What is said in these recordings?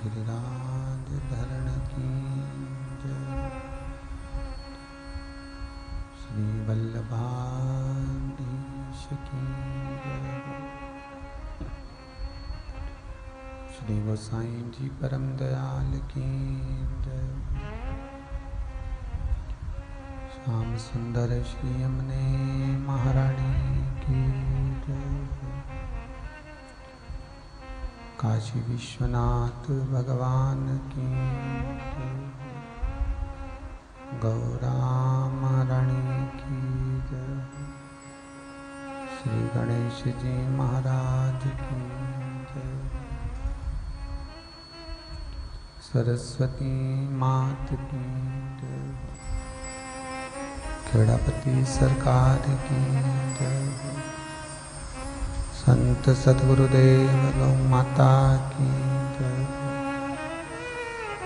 गिरिराज धरण की जय। श्री वल्लभाधीश की जय। श्री गोसाई जी परम दयाल की जय। श्याम सुंदर श्री यमुने महारानी की जय। काशी विश्वनाथ भगवान की जय। गौरा महारानी की जय। श्री गणेश जी महाराज की जय। सरस्वती मात की जय। खेड़ापति सरकार की जय। संत सद्गुरुदेव गौ माता की जय।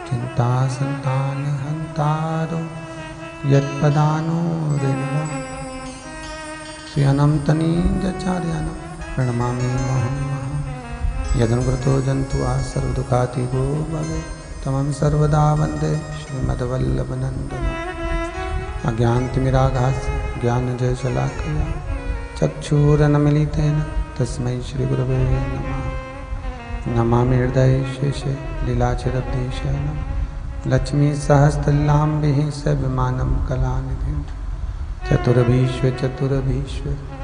चिंता संतान हंतारो यत्पदानो रेणुवा श्री अनंतनीचार्यानं प्रणमामि महं यदनुकृतो जंतु सर्वदुःखातिगो भवे तमं सर्वदा वन्दे श्रीमद्वल्लभनन्दनं अज्ञानतिमिरागास्य ज्ञानजयशलाकया चक्षुरुन्मीलितेन तस्मै श्रीगुरवे नमः। नमामि हृदये शेषे लीलाचरब्धीशयनं लक्ष्मीसहस्रलाम्बिः सविमानं कलानिधिं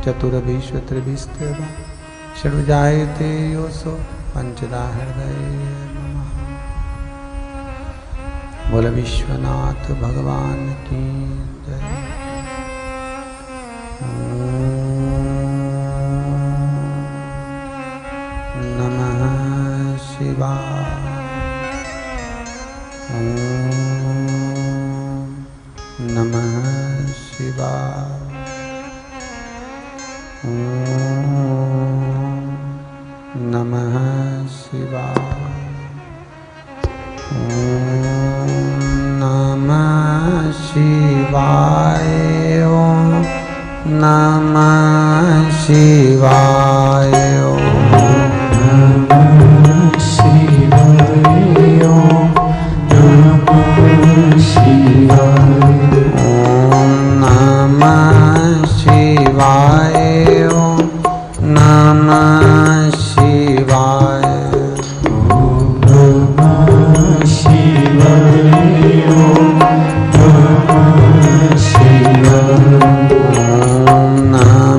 चतुरभीश्व त्रिभिस्तेव षड्जायते योऽसो पंचदा हृदये नमः। बोल विश्वनाथ भगवान की जय। नमः शिवाय। नमः शिवाय। नमः शिवाय। नमः शिवाय। ओम नमः शिवाय। नमः शिवाय। नमः शिवाय। ओम नमः शिवाय। ओम नमः शिवाय। ओम नमः शिवाय। ओम नमः शिवाय। ओम नमः शिवाय। ओम नमः शिवाय। ओम नमः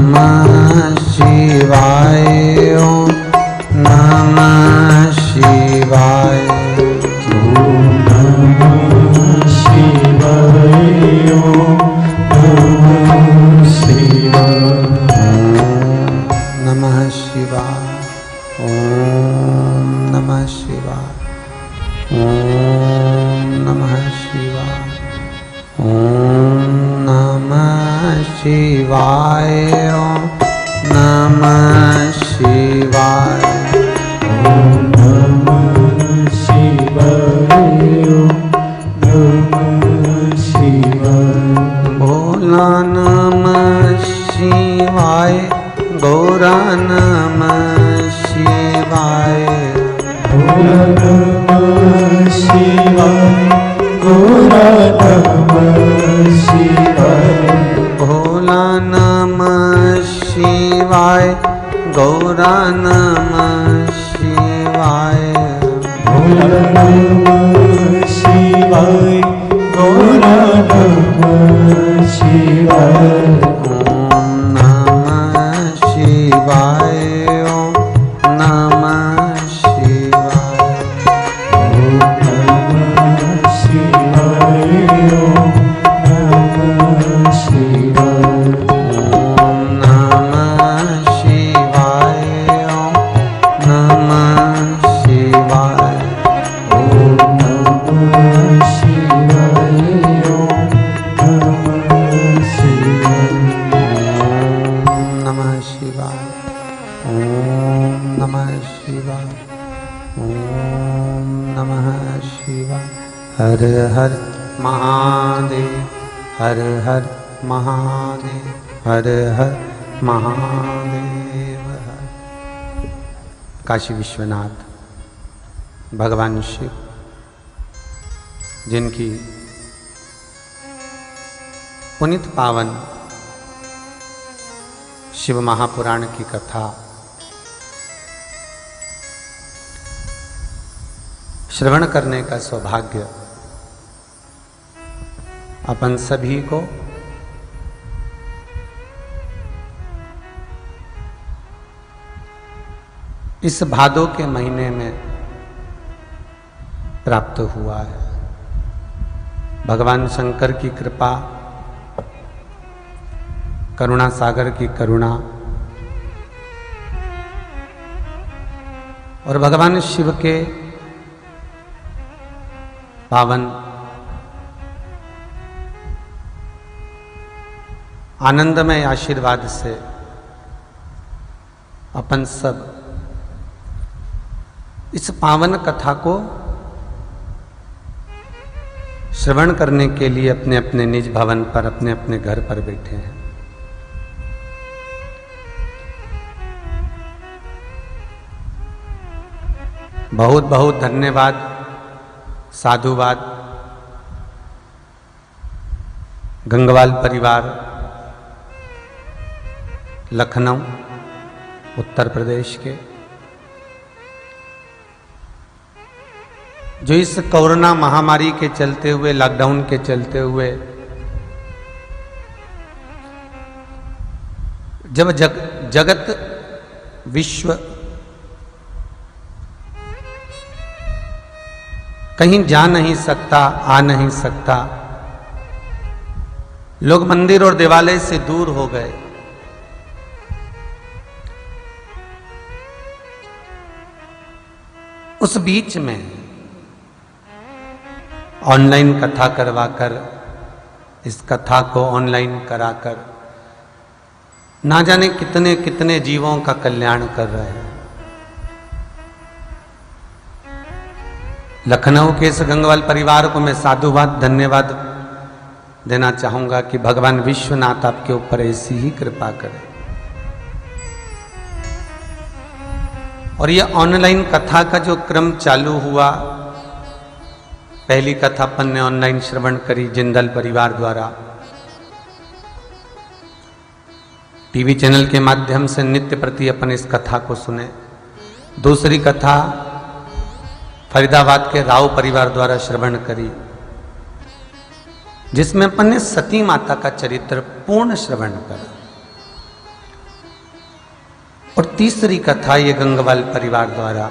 शिवाय। ओम नमः शिवाय। नमः शिवाय। ओम नमः शिवाय। ओम नमः शिवाय। ओम नमः शिवाय। ओम नमः शिवाय। ओम नमः शिवाय। ओम नमः शिवाय। भोला नमः शिवाय। गौरा नमः शिवाय। भोला नमः शिवाय। गौरा नमः शिवाय। भोला नमः शिवाय। गौरा नमः शिवाय। भोला नमः शिवाय। गौरा नमः शिवाय। ओम नमः शिवाय। ओम नमः शिवाय। ओम नमः शिवाय। ओम नमः शिवाय। ओम नमः शिवाय। ओम नमः शिवाय। ओम नमः शिवाय। ओम नमः शिवाय। ओम नमः शिवाय। ओम नमः शिवाय। ओम नमः शिवाय। हर हर महादेव। हर हर महादेव। हर हर महादेव। काशी विश्वनाथ भगवान शिव, जिनकी पुनीत पावन शिव महापुराण की कथा श्रवण करने का सौभाग्य अपन सभी को इस भादों के महीने में प्राप्त हुआ है। भगवान शंकर की कृपा, करुणा सागर की करुणा और भगवान शिव के पावन आनंदमय आशीर्वाद से अपन सब इस पावन कथा को श्रवण करने के लिए अपने अपने निज भवन पर, अपने अपने घर पर बैठे हैं। बहुत बहुत धन्यवाद, साधुवाद गंगवाल परिवार, लखनऊ उत्तर प्रदेश के, जो इस कोरोना महामारी के चलते हुए, लॉकडाउन के चलते हुए जब जगत विश्व कहीं जा नहीं सकता, आ नहीं सकता, लोग मंदिर और देवालय से दूर हो गए, उस बीच में ऑनलाइन कथा करवाकर, इस कथा को ऑनलाइन कराकर ना जाने कितने कितने जीवों का कल्याण कर रहे हैं। लखनऊ के इस गंगवाल परिवार को मैं साधुवाद, धन्यवाद देना चाहूंगा कि भगवान विश्वनाथ आपके ऊपर ऐसी ही कृपा करें। और यह ऑनलाइन कथा का जो क्रम चालू हुआ, पहली कथा अपन ने ऑनलाइन श्रवण करी जिंदल परिवार द्वारा, टीवी चैनल के माध्यम से नित्य प्रति अपन इस कथा को सुने। दूसरी कथा फरीदाबाद के राव परिवार द्वारा श्रवण करी, जिसमें अपन ने सती माता का चरित्र पूर्ण श्रवण करा। और तीसरी कथा ये गंगवाल परिवार द्वारा,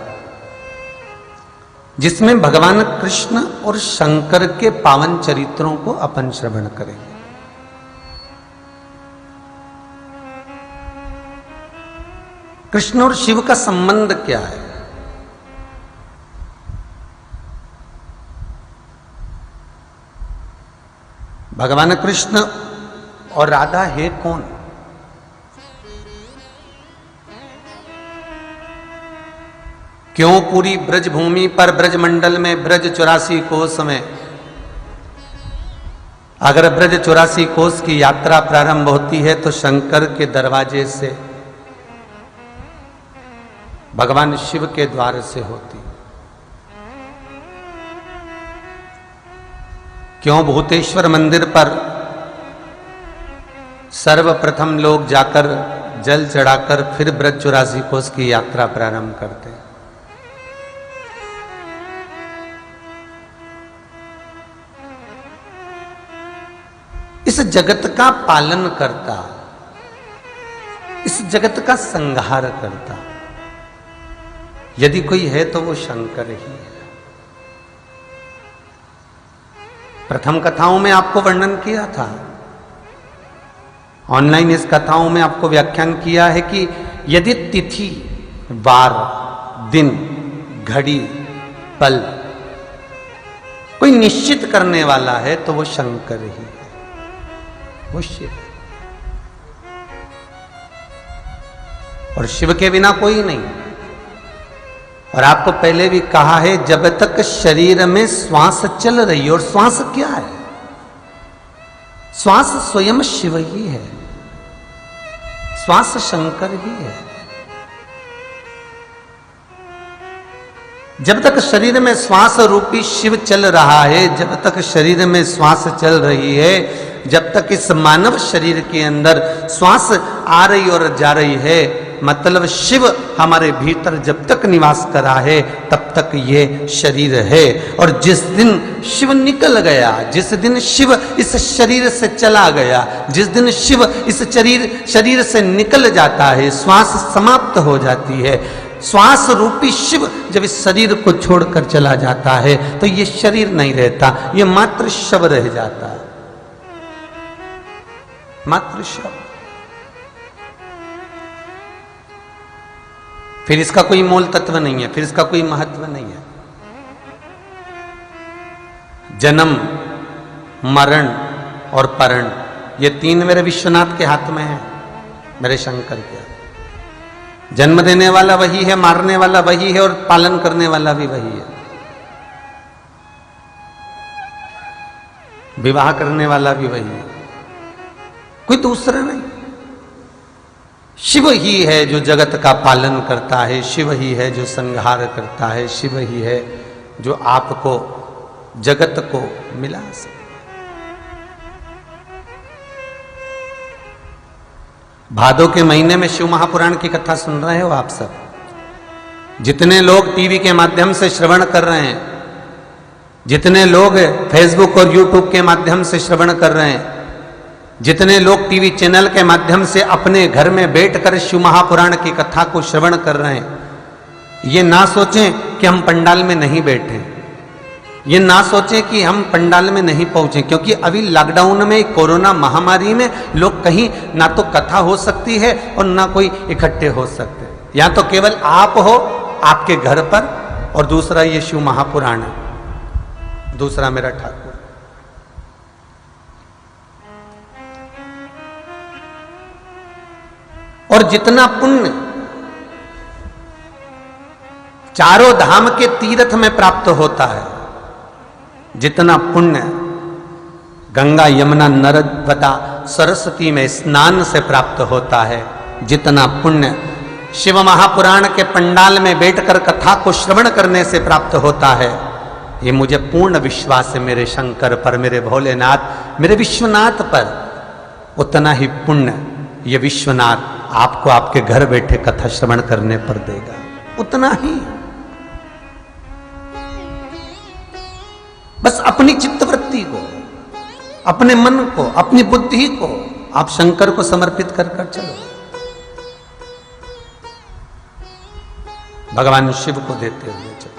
जिसमें भगवान कृष्ण और शंकर के पावन चरित्रों को अपन श्रवण करेंगे। कृष्ण और शिव का संबंध क्या है? भगवान कृष्ण और राधा है कौन? क्यों पूरी ब्रज भूमि पर, ब्रज मंडल में, ब्रज 84 कोस में, अगर ब्रज 84 कोस की यात्रा प्रारंभ होती है तो शंकर के दरवाजे से, भगवान शिव के द्वार से होती। क्यों भूतेश्वर मंदिर पर सर्वप्रथम लोग जाकर जल चढ़ाकर फिर ब्रज 84 कोस की यात्रा प्रारंभ करते हैं? इस जगत का पालन करता, इस जगत का संहार करता यदि कोई है तो वो शंकर ही है। प्रथम कथाओं में आपको वर्णन किया था, ऑनलाइन इस कथाओं में आपको व्याख्यान किया है कि यदि तिथि, वार, दिन, घड़ी, पल कोई निश्चित करने वाला है तो वो शंकर ही है, वो शिव। और शिव के बिना कोई नहीं। और आपको पहले भी कहा है, जब तक शरीर में श्वास चल रही है, और श्वास क्या है? श्वास स्वयं शिव ही है, श्वास शंकर ही है। जब तक शरीर में श्वास रूपी शिव चल रहा है, जब तक शरीर में श्वास चल रही है, जब तक इस मानव शरीर के अंदर श्वास आ रही और जा रही है, मतलब शिव हमारे भीतर जब तक निवास करा है तब तक ये शरीर है। और जिस दिन शिव निकल गया, जिस दिन शिव इस शरीर से चला गया, जिस दिन शिव इस शरीर से निकल जाता है, श्वास समाप्त हो जाती है, श्वास रूपी शिव जब इस शरीर को छोड़कर चला जाता है तो ये शरीर नहीं रहता, ये मात्र शव रह जाता है, मात्र शव। फिर इसका कोई मूल तत्व नहीं है, फिर इसका कोई महत्व नहीं है। जन्म, मरण और परण, ये तीन मेरे विश्वनाथ के हाथ में है, मेरे शंकर के। जन्म देने वाला वही है, मारने वाला वही है और पालन करने वाला भी वही है, विवाह करने वाला भी वही है, कोई दूसरा नहीं। शिव ही है जो जगत का पालन करता है, शिव ही है जो संहार करता है, शिव ही है जो आपको जगत को मिला सके। भादों के महीने में शिव महापुराण की कथा सुन रहे हो आप सब? जितने लोग टीवी के माध्यम से श्रवण कर रहे हैं, जितने लोग फेसबुक और यूट्यूब के माध्यम से श्रवण कर रहे हैं, जितने लोग टीवी चैनल के माध्यम से अपने घर में बैठकर शिव महापुराण की कथा को श्रवण कर रहे हैं, ये ना सोचें कि हम पंडाल में नहीं बैठे, ये ना सोचें कि हम पंडाल में नहीं पहुंचे, क्योंकि अभी लॉकडाउन में, कोरोना महामारी में लोग कहीं ना तो कथा हो सकती है और ना कोई इकट्ठे हो सकते हैं। या तो केवल आप हो आपके घर पर, और दूसरा ये शिव महापुराण है, दूसरा मेरा ठाकुर। और जितना पुण्य चारों धाम के तीर्थ में प्राप्त होता है, जितना पुण्य गंगा यमुना नर्मदा सरस्वती में स्नान से प्राप्त होता है, जितना पुण्य शिव महापुराण के पंडाल में बैठकर कथा को श्रवण करने से प्राप्त होता है, ये मुझे पूर्ण विश्वास है मेरे शंकर पर, मेरे भोलेनाथ, मेरे विश्वनाथ पर। उतना ही पुण्य ये विश्वनाथ आपको आपके घर बैठे कथा श्रवण करने पर देगा, उतना ही। बस अपनी चित्तवृत्ति को, अपने मन को, अपनी बुद्धि को आप शंकर को समर्पित कर कर चलो, भगवान शिव को देते हुए चलो।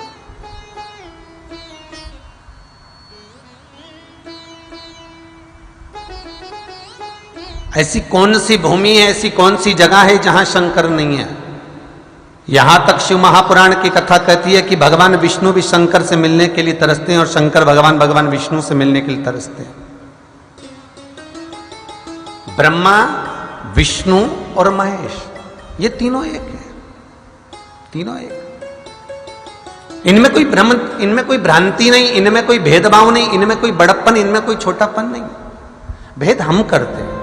ऐसी कौन सी भूमि है, ऐसी कौन सी जगह है जहां शंकर नहीं है? यहां तक शिव महापुराण की कथा कहती है कि भगवान विष्णु भी शंकर से मिलने के लिए तरसते हैं और शंकर भगवान विष्णु से मिलने के लिए तरसते हैं। ब्रह्मा, विष्णु और महेश, ये तीनों एक है, तीनों एक। इनमें कोई भ्रम, इनमें कोई भ्रांति नहीं, इनमें कोई भेदभाव नहीं, इनमें कोई बड़प्पन, इनमें कोई छोटापन नहीं। भेद हम करते हैं,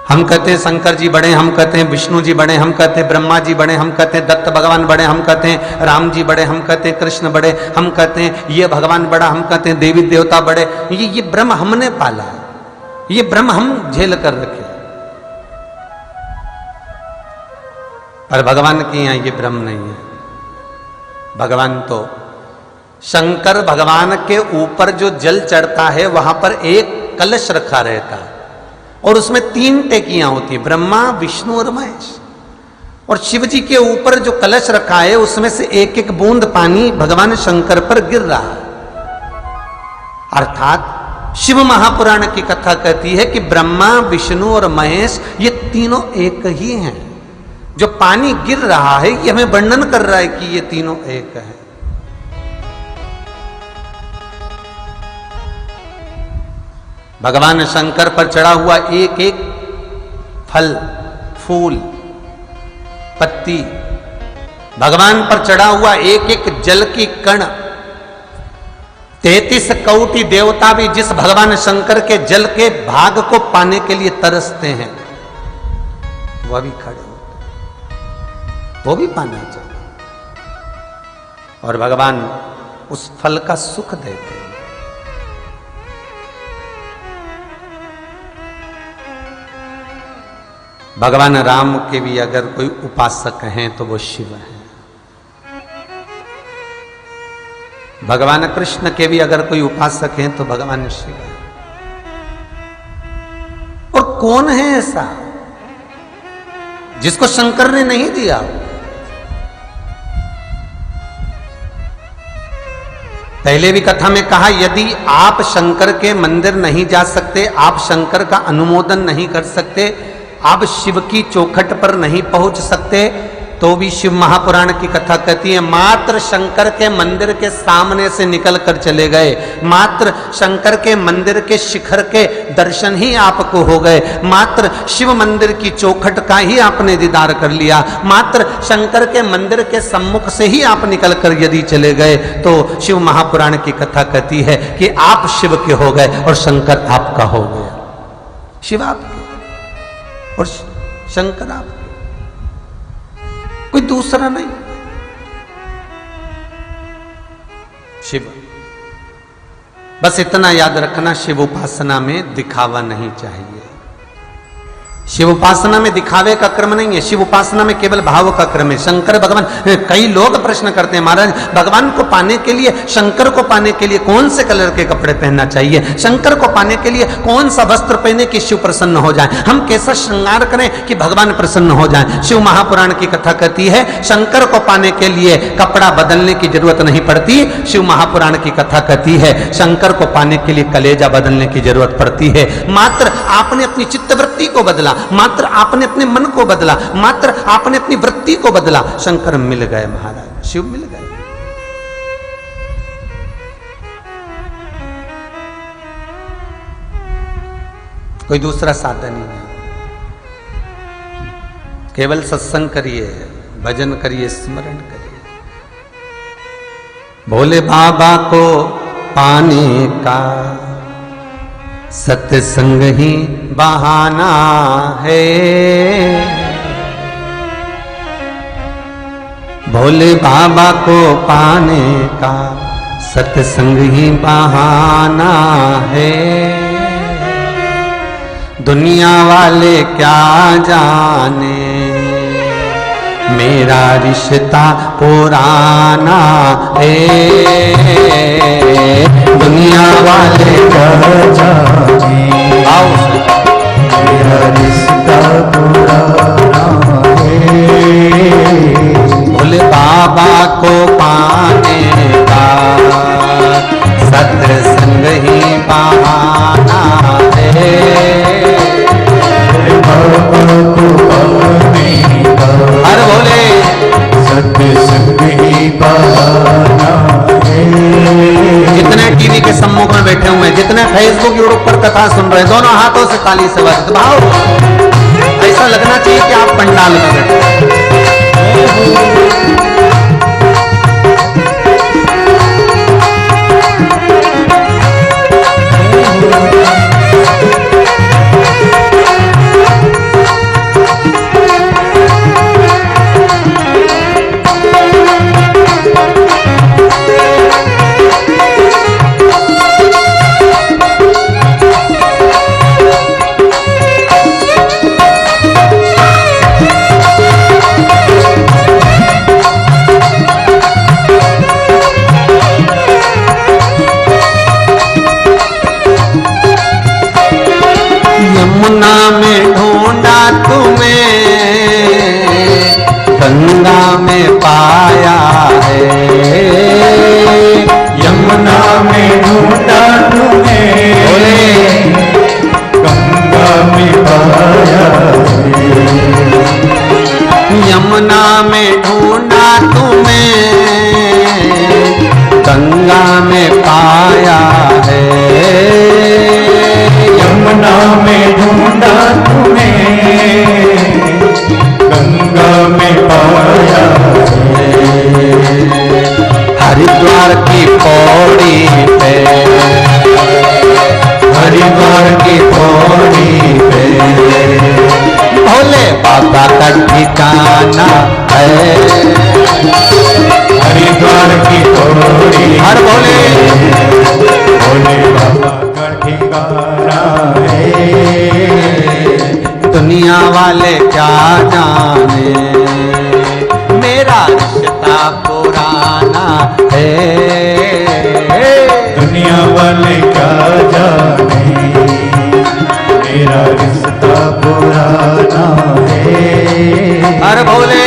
हम कहते हैं शंकर जी बड़े, हम कहते हैं विष्णु जी बड़े, हम कहते हैं ब्रह्मा जी बड़े, हम कहते हैं दत्त भगवान बड़े, हम कहते हैं राम जी बड़े, हम कहते हैं कृष्ण बड़े, हम कहते हैं ये भगवान बड़ा, हम कहते हैं देवी देवता बड़े। ये ब्रह्म हमने पाला है, ये ब्रह्म हम झेल कर रखे, पर भगवान के यहां ये ब्रह्म नहीं है। भगवान तो शंकर भगवान के ऊपर जो जल चढ़ता है वहां पर एक कलश रखा रहता है और उसमें 3 टेकियां होती है, ब्रह्मा, विष्णु और महेश। और शिव जी के ऊपर जो कलश रखा है उसमें से एक एक बूंद पानी भगवान शंकर पर गिर रहा है। अर्थात शिव महापुराण की कथा कहती है कि ब्रह्मा, विष्णु और महेश ये तीनों एक ही हैं। जो पानी गिर रहा है ये हमें वर्णन कर रहा है कि ये तीनों एक है। भगवान शंकर पर चढ़ा हुआ एक एक फल, फूल, पत्ती, भगवान पर चढ़ा हुआ एक एक जल की कण, 33 कोटि देवता भी जिस भगवान शंकर के जल के भाग को पाने के लिए तरसते हैं, वह भी खड़े होते, वो भी पाना चाहिए। और भगवान उस फल का सुख देते हैं। भगवान राम के भी अगर कोई उपासक हैं तो वो शिव हैं। भगवान कृष्ण के भी अगर कोई उपासक हैं तो भगवान शिव हैं। और कौन है ऐसा जिसको शंकर ने नहीं दिया? पहले भी कथा में कहा, यदि आप शंकर के मंदिर नहीं जा सकते, आप शंकर का अनुमोदन नहीं कर सकते, आप शिव की चौखट पर नहीं पहुंच सकते, तो भी शिव महापुराण की कथा कहती है मात्र शंकर के मंदिर के सामने से निकल कर चले गए, मात्र शंकर के मंदिर के शिखर के दर्शन ही आपको हो गए, मात्र शिव मंदिर की चौखट का ही आपने दीदार कर लिया, मात्र शंकर के मंदिर के सम्मुख से ही आप निकल कर यदि चले गए, तो शिव महापुराण की कथा कहती है कि आप शिव के हो गए और शंकर आपका हो गया। शिव आपके और शंकर आपके, कोई दूसरा नहीं। शिव, बस इतना याद रखना, शिव उपासना में दिखावा नहीं चाहिए। शिव उपासना में दिखावे का क्रम नहीं है, शिव उपासना में केवल भाव का क्रम है। शंकर भगवान, कई लोग प्रश्न करते हैं महाराज भगवान को पाने के लिए, शंकर को पाने के लिए कौन से कलर के कपड़े पहनना चाहिए, शंकर को पाने के लिए कौन सा वस्त्र पहने कि शिव प्रसन्न हो जाए, हम कैसा श्रृंगार करें कि भगवान प्रसन्न हो जाए। शिव महापुराण की कथा कहती है शंकर को पाने के लिए कपड़ा बदलने की जरूरत नहीं पड़ती। शिव महापुराण की कथा कहती है शंकर को पाने के लिए कलेजा बदलने की जरूरत पड़ती है। मात्र आपने अपनी चित्तवृत्ति को बदला, मात्र आपने अपने मन को बदला, मात्र आपने अपनी वृत्ति को बदला, शंकर मिल गए महाराज, शिव मिल गए। कोई दूसरा साधन ही नहीं, केवल सत्संग करिए, भजन करिए, स्मरण करिए। भोले बाबा को पाने का सत्संग ही बहाना है, भोले बाबा को पाने का सत्संग ही बहाना है। दुनिया वाले क्या जाने मेरा रिश्ता पुराना है, दुनिया वाले क्या जाने मेरा रिश्ता पुराना है। भोले बाबा को पाने का सत्संग ही बहाना है, बाबा को पाने का हर भोले सत्संग ही बहाना है। जितने टीवी के सम्मुख में बैठे हुए हैं, जितने फेसबुक यूट्यूब पर कथा सुन रहे हैं, दोनों हाथों से ताली से बजाओ। भाव ऐसा लगना चाहिए कि आप पंडाल में बैठे। यमुना में ढूंढा तुम्हें, गंगा में पाया है, यमुना में ढूंढा तुम्हें, गंगा में पाया है, यमुना में ढूंढा तुम्हें, गंगा में पाया है, यमुना में ढूंढा तुम्हें, गंगा में पाया है। हरिद्वार की पौड़ी पे, हरिद्वार की पौड़ी पे भोले बाबा का ठिकाना है, द्वार की तोड़ी, हर भोले भोले बाबा का ठिकाना है। दुनिया वाले क्या जाने मेरा रिश्ता पुराना है। दुनिया वाले क्या जाने मेरा रिश्ता पुराना है। हर भोले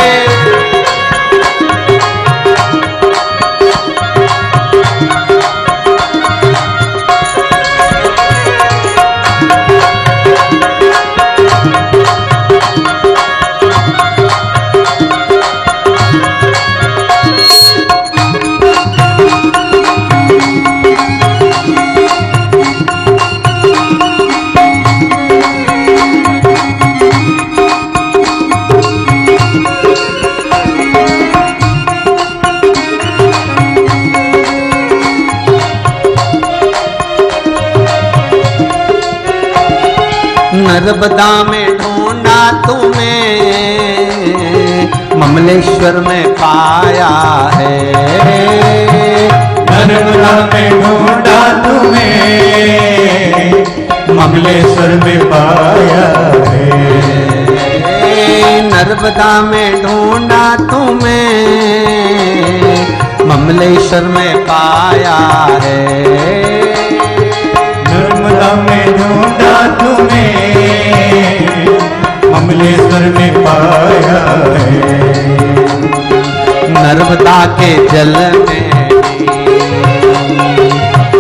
नर्मदा में ढूंढा तुम्हें, ममलेश्वर में पाया है। नर्मदा में ढूंढा तुम्हें, ममलेश्वर में पाया है। नर्मदा में ढूंढा तुम्हें, ममलेश्वर में पाया है। नर्मदा में ढूंढा तुम्हें, ममलेश्वर में पाया है। नर्मदा के जल में,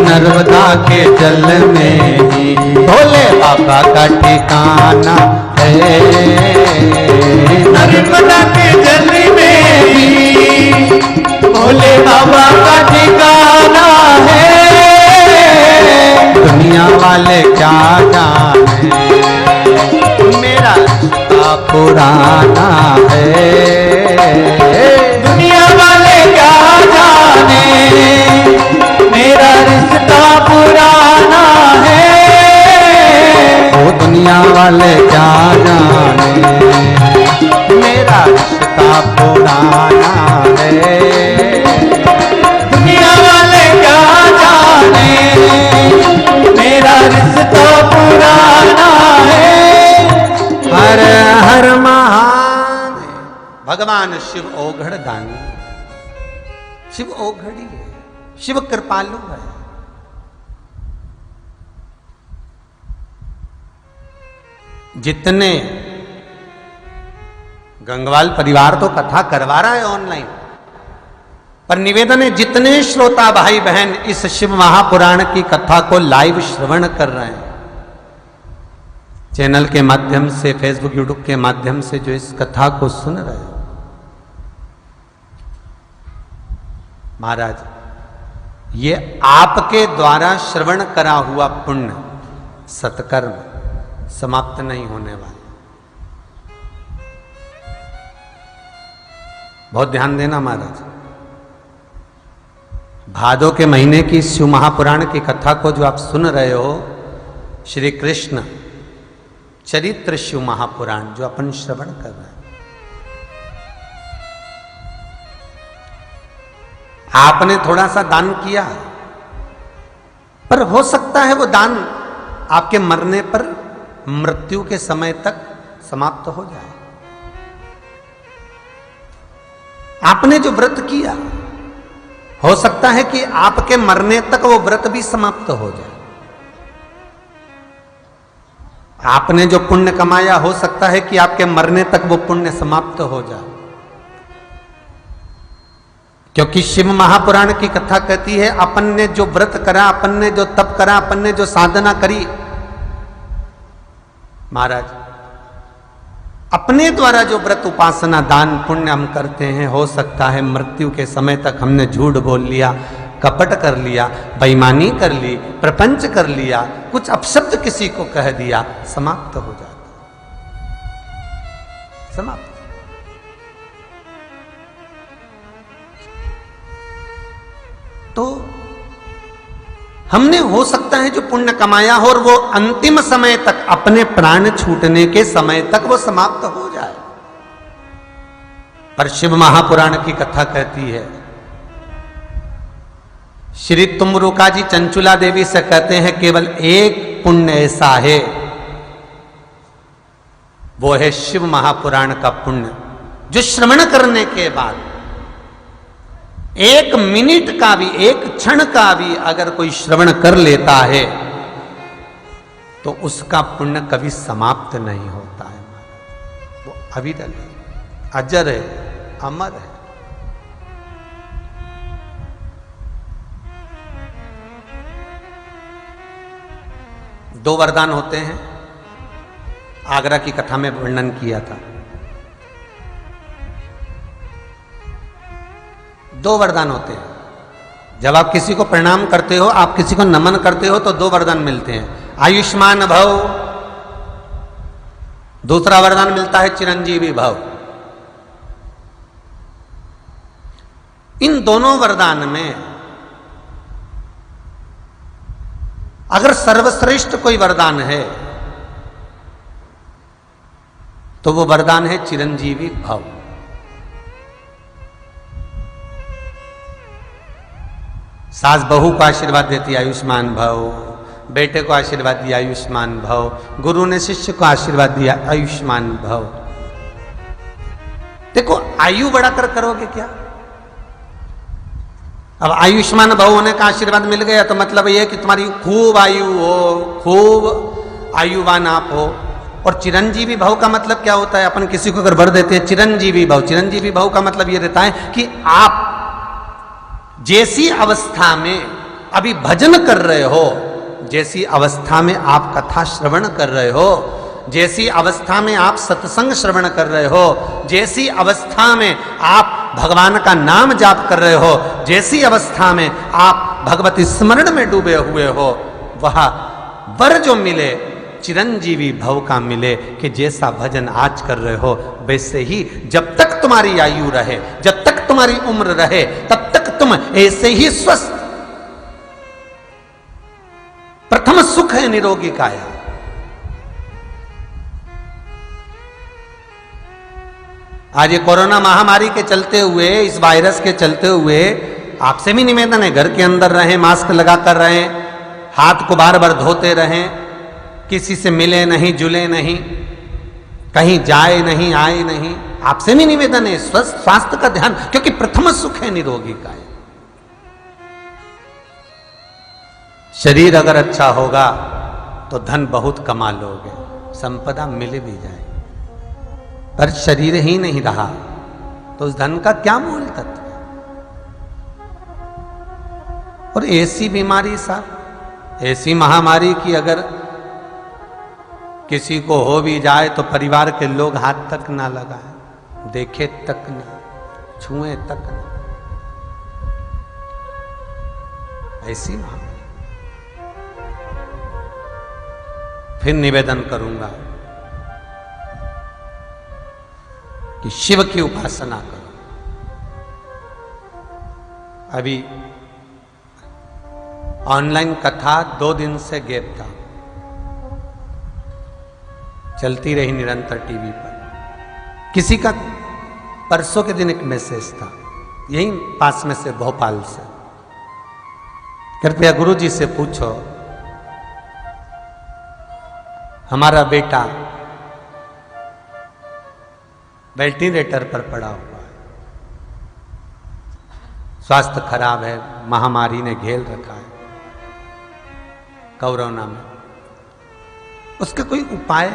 नर्मदा के जल में ही भोले बाबा का ठिकाना है। नर्मदा के जल में ही भोले बाबा का ठिकाना है। दुनिया वाले क्या जाने मेरा रिश्ता पुराना है। दुनिया वाले क्या जाने मेरा रिश्ता पुराना है। वो दुनिया वाले क्या जाने मेरा रिश्ता पुराना है। दुनिया वाले क्या जाने मेरा रिश्ता पुराना है। हर हर महादेव। भगवान शिव ओघड़ दानी, शिव ओघड़ी है, शिव कृपालु है। जितने गंगवाल परिवार तो कथा करवा रहा है ऑनलाइन, पर निवेदन है जितने श्रोता भाई बहन इस शिव महापुराण की कथा को लाइव श्रवण कर रहे हैं, चैनल के माध्यम से, फेसबुक यूट्यूब के माध्यम से जो इस कथा को सुन रहे हो, महाराज ये आपके द्वारा श्रवण करा हुआ पुण्य सत्कर्म समाप्त नहीं होने वाला। बहुत ध्यान देना महाराज। भादो के महीने की शिव महापुराण की कथा को जो आप सुन रहे हो, श्री कृष्ण चरित्र शिव महापुराण जो अपन श्रवण कर रहे हैं, आपने थोड़ा सा दान किया, पर हो सकता है वो दान आपके मरने पर, मृत्यु के समय तक समाप्त हो जाए। आपने जो व्रत किया, हो सकता है कि आपके मरने तक वो व्रत भी समाप्त हो जाए। आपने जो पुण्य कमाया, हो सकता है कि आपके मरने तक वो पुण्य समाप्त हो जाए। क्योंकि शिव महापुराण की कथा कहती है, अपन ने जो व्रत करा, अपन ने जो तप करा, अपन ने जो साधना करी, महाराज अपने द्वारा जो व्रत उपासना दान पुण्य हम करते हैं, हो सकता है मृत्यु के समय तक हमने झूठ बोल लिया, कपट कर लिया, बेईमानी कर ली, प्रपंच कर लिया, कुछ अपशब्द किसी को कह दिया, समाप्त हो जाता, समाप्त। तो हमने हो सकता है जो पुण्य कमाया हो और वो अंतिम समय तक, अपने प्राण छूटने के समय तक वो समाप्त हो जाए। पर शिव महापुराण की कथा कहती है श्री तुमरुका जी चंचुला देवी से कहते हैं केवल एक पुण्य ऐसा है, वो है शिव महापुराण का पुण्य, जो श्रवण करने के बाद एक मिनट का भी, एक क्षण का भी अगर कोई श्रवण कर लेता है तो उसका पुण्य कभी समाप्त नहीं होता है। वो अविरल है, अजर है, अमर है। दो वरदान होते हैं, आगरा की कथा में वर्णन किया था। दो वरदान होते हैं। जब आप किसी को प्रणाम करते हो, आप किसी को नमन करते हो तो दो वरदान मिलते हैं, आयुष्मान भव, दूसरा वरदान मिलता है चिरंजीवी भव। इन दोनों वरदान में अगर सर्वश्रेष्ठ कोई वरदान है तो वो वरदान है चिरंजीवी भव। सास बहू को आशीर्वाद देती आयुष्मान भव, बेटे को आशीर्वाद दिया आयुष्मान भव, गुरु ने शिष्य को आशीर्वाद दिया आयुष्मान भव। देखो आयु बढ़ाकर करोगे क्या? अब आयुष्मान भव होने का आशीर्वाद मिल गया तो मतलब यह कि तुम्हारी खूब आयु हो, खूब आयुवान आप हो। और चिरंजीवी भव का मतलब क्या होता है? अपन किसी को अगर वर देते हैं चिरंजीवी भव, चिरंजीवी भव का मतलब यह रहता है कि आप जैसी अवस्था में अभी भजन कर रहे हो, जैसी अवस्था में आप कथा श्रवण कर रहे हो, जैसी अवस्था में आप सत्संग श्रवण कर रहे हो, जैसी अवस्था में आप भगवान का नाम जाप कर रहे हो, जैसी अवस्था में आप भगवती स्मरण में डूबे हुए हो, वह वर जो मिले चिरंजीवी भव का मिले कि जैसा भजन आज कर रहे हो वैसे ही जब तक तुम्हारी आयु रहे, जब तक तुम्हारी उम्र रहे, तब तक तुम ऐसे ही स्वस्थ। प्रथम सुख है निरोगी काया। आज ये कोरोना महामारी के चलते हुए, इस वायरस के चलते हुए आपसे भी निवेदन है, घर के अंदर रहें, मास्क लगाकर रहें, हाथ को बार बार धोते रहें, किसी से मिले नहीं, जुले नहीं, कहीं जाए नहीं, आए नहीं। आपसे भी निवेदन है स्वस्थ स्वास्थ्य का ध्यान, क्योंकि प्रथम सुख है निरोगी काया। शरीर अगर अच्छा होगा तो धन बहुत कमा लोगे, संपदा मिल भी जाए, पर शरीर ही नहीं रहा तो उस धन का क्या मूल तत्व है? और ऐसी बीमारी साहब, ऐसी महामारी की अगर किसी को हो भी जाए तो परिवार के लोग हाथ तक ना लगाएं, देखे तक ना, छुए तक ना, ऐसी महामारी। फिर निवेदन करूंगा कि शिव की उपासना करो। अभी ऑनलाइन कथा 2 दिन से गैप था, चलती रही निरंतर टीवी पर। किसी का परसों के दिन एक मैसेज था, यही पास में से, भोपाल से, कृपया गुरु जी से पूछो हमारा बेटा वेंटिलेटर पर पड़ा हुआ है, स्वास्थ्य खराब है, महामारी ने घेर रखा है कोरोना में, उसका कोई उपाय?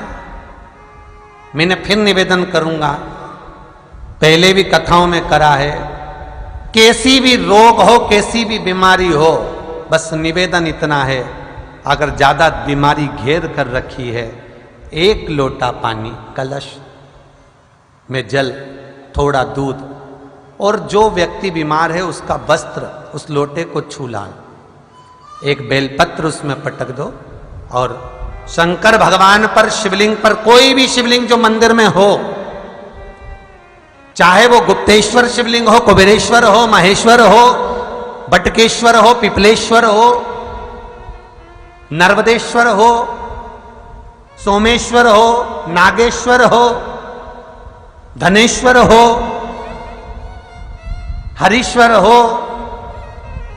मैंने फिर निवेदन करूंगा, पहले भी कथाओं में करा है, कैसी भी रोग हो, कैसी भी बीमारी हो, बस निवेदन इतना है, अगर ज्यादा बीमारी घेर कर रखी है, 1 लोटा पानी, कलश में जल, थोड़ा दूध, और जो व्यक्ति बीमार है उसका वस्त्र उस लोटे को छू लाल, एक बेलपत्र उसमें पटक दो, और शंकर भगवान पर, शिवलिंग पर, कोई भी शिवलिंग जो मंदिर में हो, चाहे वो गुप्तेश्वर शिवलिंग हो, कुबेरेश्वर हो, महेश्वर हो, बटकेश्वर हो, पिपलेश्वर हो, नर्मदेश्वर हो, सोमेश्वर हो, नागेश्वर हो, धनेश्वर हो, हरीश्वर हो,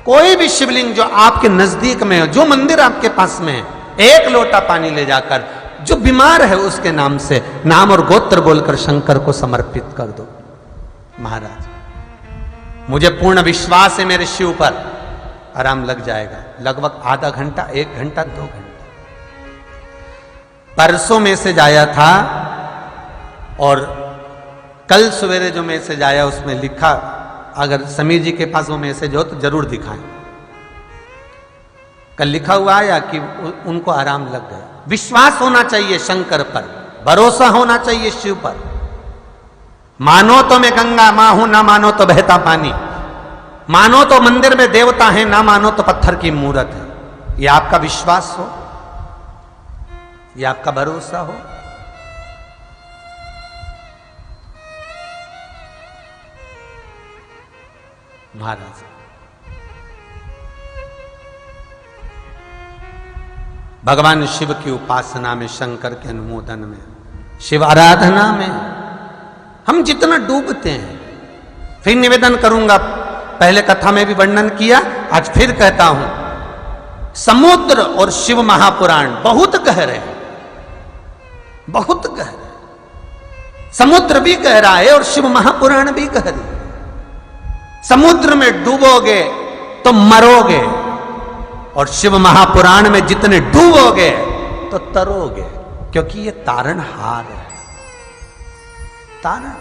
कोई भी शिवलिंग जो आपके नजदीक में हो, जो मंदिर आपके पास में है, एक लोटा पानी ले जाकर जो बीमार है उसके नाम से नाम और गोत्र बोलकर शंकर को समर्पित कर दो। महाराज, मुझे पूर्ण विश्वास है मेरे शिव पर आराम लग जाएगा। लगभग आधा घंटा, 1 घंटा, 2 घंटा। परसों मैसेज आया था और कल सवेरे जो मैसेज आया उसमें लिखा, अगर समीर जी के पास वो मैसेज हो तो जरूर दिखाएं। कल लिखा हुआ आया कि उनको आराम लग गया। विश्वास होना चाहिए शंकर पर, भरोसा होना चाहिए शिव पर। मानो तो मैं गंगा मां हूं, ना मानो तो बहता पानी, मानो तो मंदिर में देवता है, ना मानो तो पत्थर की मूरत है। ये आपका विश्वास हो, ये आपका भरोसा हो। महाराज, भगवान शिव की उपासना में, शंकर के अनुमोदन में, शिव आराधना में हम जितना डूबते हैं, फिर निवेदन करूंगा, पहले कथा में भी वर्णन किया, आज फिर कहता हूं, समुद्र और शिव महापुराण बहुत गहरे हैं, बहुत गहरे। समुद्र भी गहरा है और शिव महापुराण भी गहरी है। समुद्र में डूबोगे तो मरोगे, और शिव महापुराण में जितने डूबोगे तो तरोगे, क्योंकि ये तारणहार है। तारण,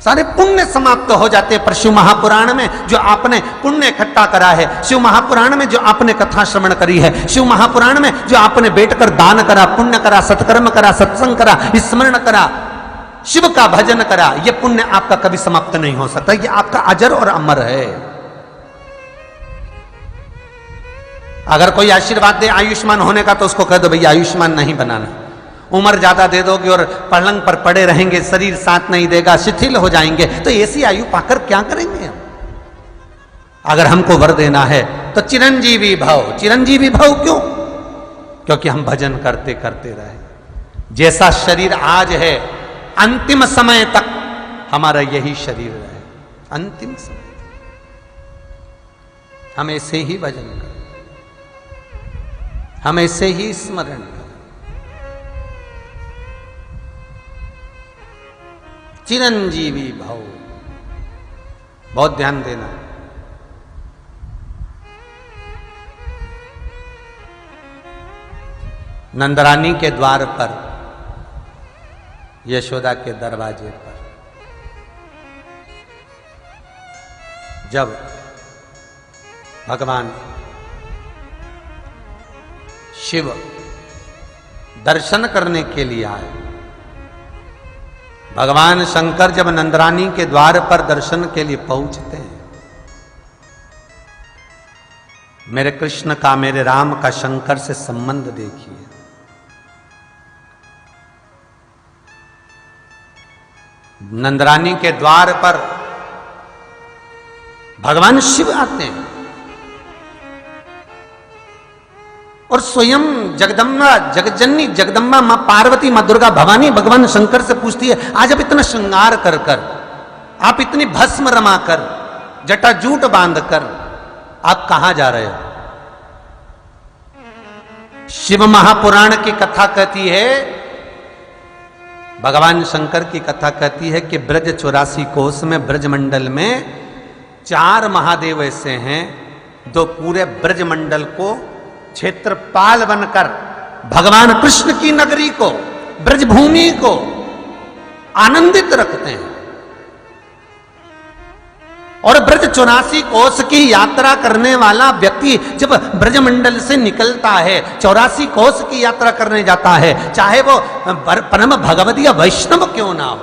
सारे पुण्य समाप्त हो जाते हैं। पर शिव महापुराण में जो आपने पुण्य इकट्ठा करा है, शिव महापुराण में जो आपने कथा श्रवण करी है, शिव महापुराण में जो आपने बैठकर दान करा, पुण्य करा, सत्कर्म करा, सत्संग करा, स्मरण करा, शिव का भजन करा, ये पुण्य आपका कभी समाप्त नहीं हो सकता। ये आपका अजर और अमर है। अगर कोई आशीर्वाद दे आयुष्मान होने का, तो उसको कह दो भैया आयुष्मान नहीं बनाना। उम्र ज्यादा दे दोगे और पलंग पर पड़े रहेंगे, शरीर साथ नहीं देगा, शिथिल हो जाएंगे, तो ऐसी आयु पाकर क्या करेंगे हम? अगर हमको वर देना है तो चिरंजीवी भव। चिरंजीवी भव क्यों? क्योंकि हम भजन करते करते रहे। जैसा शरीर आज है, अंतिम समय तक हमारा यही शरीर रहे। अंतिम समय हम ऐसे ही भजन करें, हम ऐसे ही स्मरण करें। चिरंजीवी भव, बहुत ध्यान देना। नंदरानी के द्वार पर, यशोदा के दरवाजे पर जब भगवान शिव दर्शन करने के लिए आए, भगवान शंकर जब नंदरानी के द्वार पर दर्शन के लिए पहुंचते हैं, मेरे कृष्ण का, मेरे राम का शंकर से संबंध देखिए। नंदरानी के द्वार पर भगवान शिव आते हैं और स्वयं जगदम्बा, जगजननी जगदम्बा मां पार्वती, मां दुर्गा भवानी भगवान शंकर से पूछती है, आज आप इतना श्रृंगार कर कर, आप इतनी भस्म रमा कर, जटाजूट बांध कर, आप कहां जा रहे हो? शिव महापुराण की कथा कहती है, भगवान शंकर की कथा कहती है कि ब्रज 84 कोस में, ब्रजमंडल में 4 महादेव ऐसे हैं जो पूरे ब्रजमंडल को क्षेत्रपाल बनकर भगवान कृष्ण की नगरी को, ब्रजभूमि को आनंदित रखते हैं। और ब्रज 84 कोस की यात्रा करने वाला व्यक्ति जब ब्रजमंडल से निकलता है, 84 कोस की यात्रा करने जाता है, चाहे वो परम भगवदीय वैष्णव क्यों ना हो,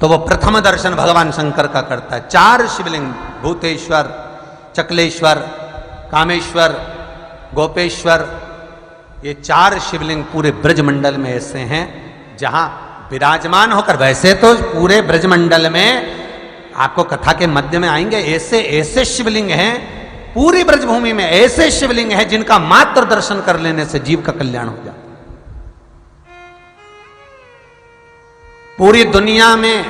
तो वो प्रथम दर्शन भगवान शंकर का करता है। 4 शिवलिंग, भूतेश्वर, चकलेश्वर, कामेश्वर, गोपेश्वर, ये 4 शिवलिंग पूरे ब्रजमंडल में ऐसे हैं जहां विराजमान होकर, वैसे तो पूरे ब्रजमंडल में आपको कथा के मध्य में आएंगे, ऐसे ऐसे शिवलिंग हैं, पूरी ब्रजभूमि में ऐसे शिवलिंग हैं जिनका मात्र दर्शन कर लेने से जीव का कल्याण हो जाता है। पूरी दुनिया में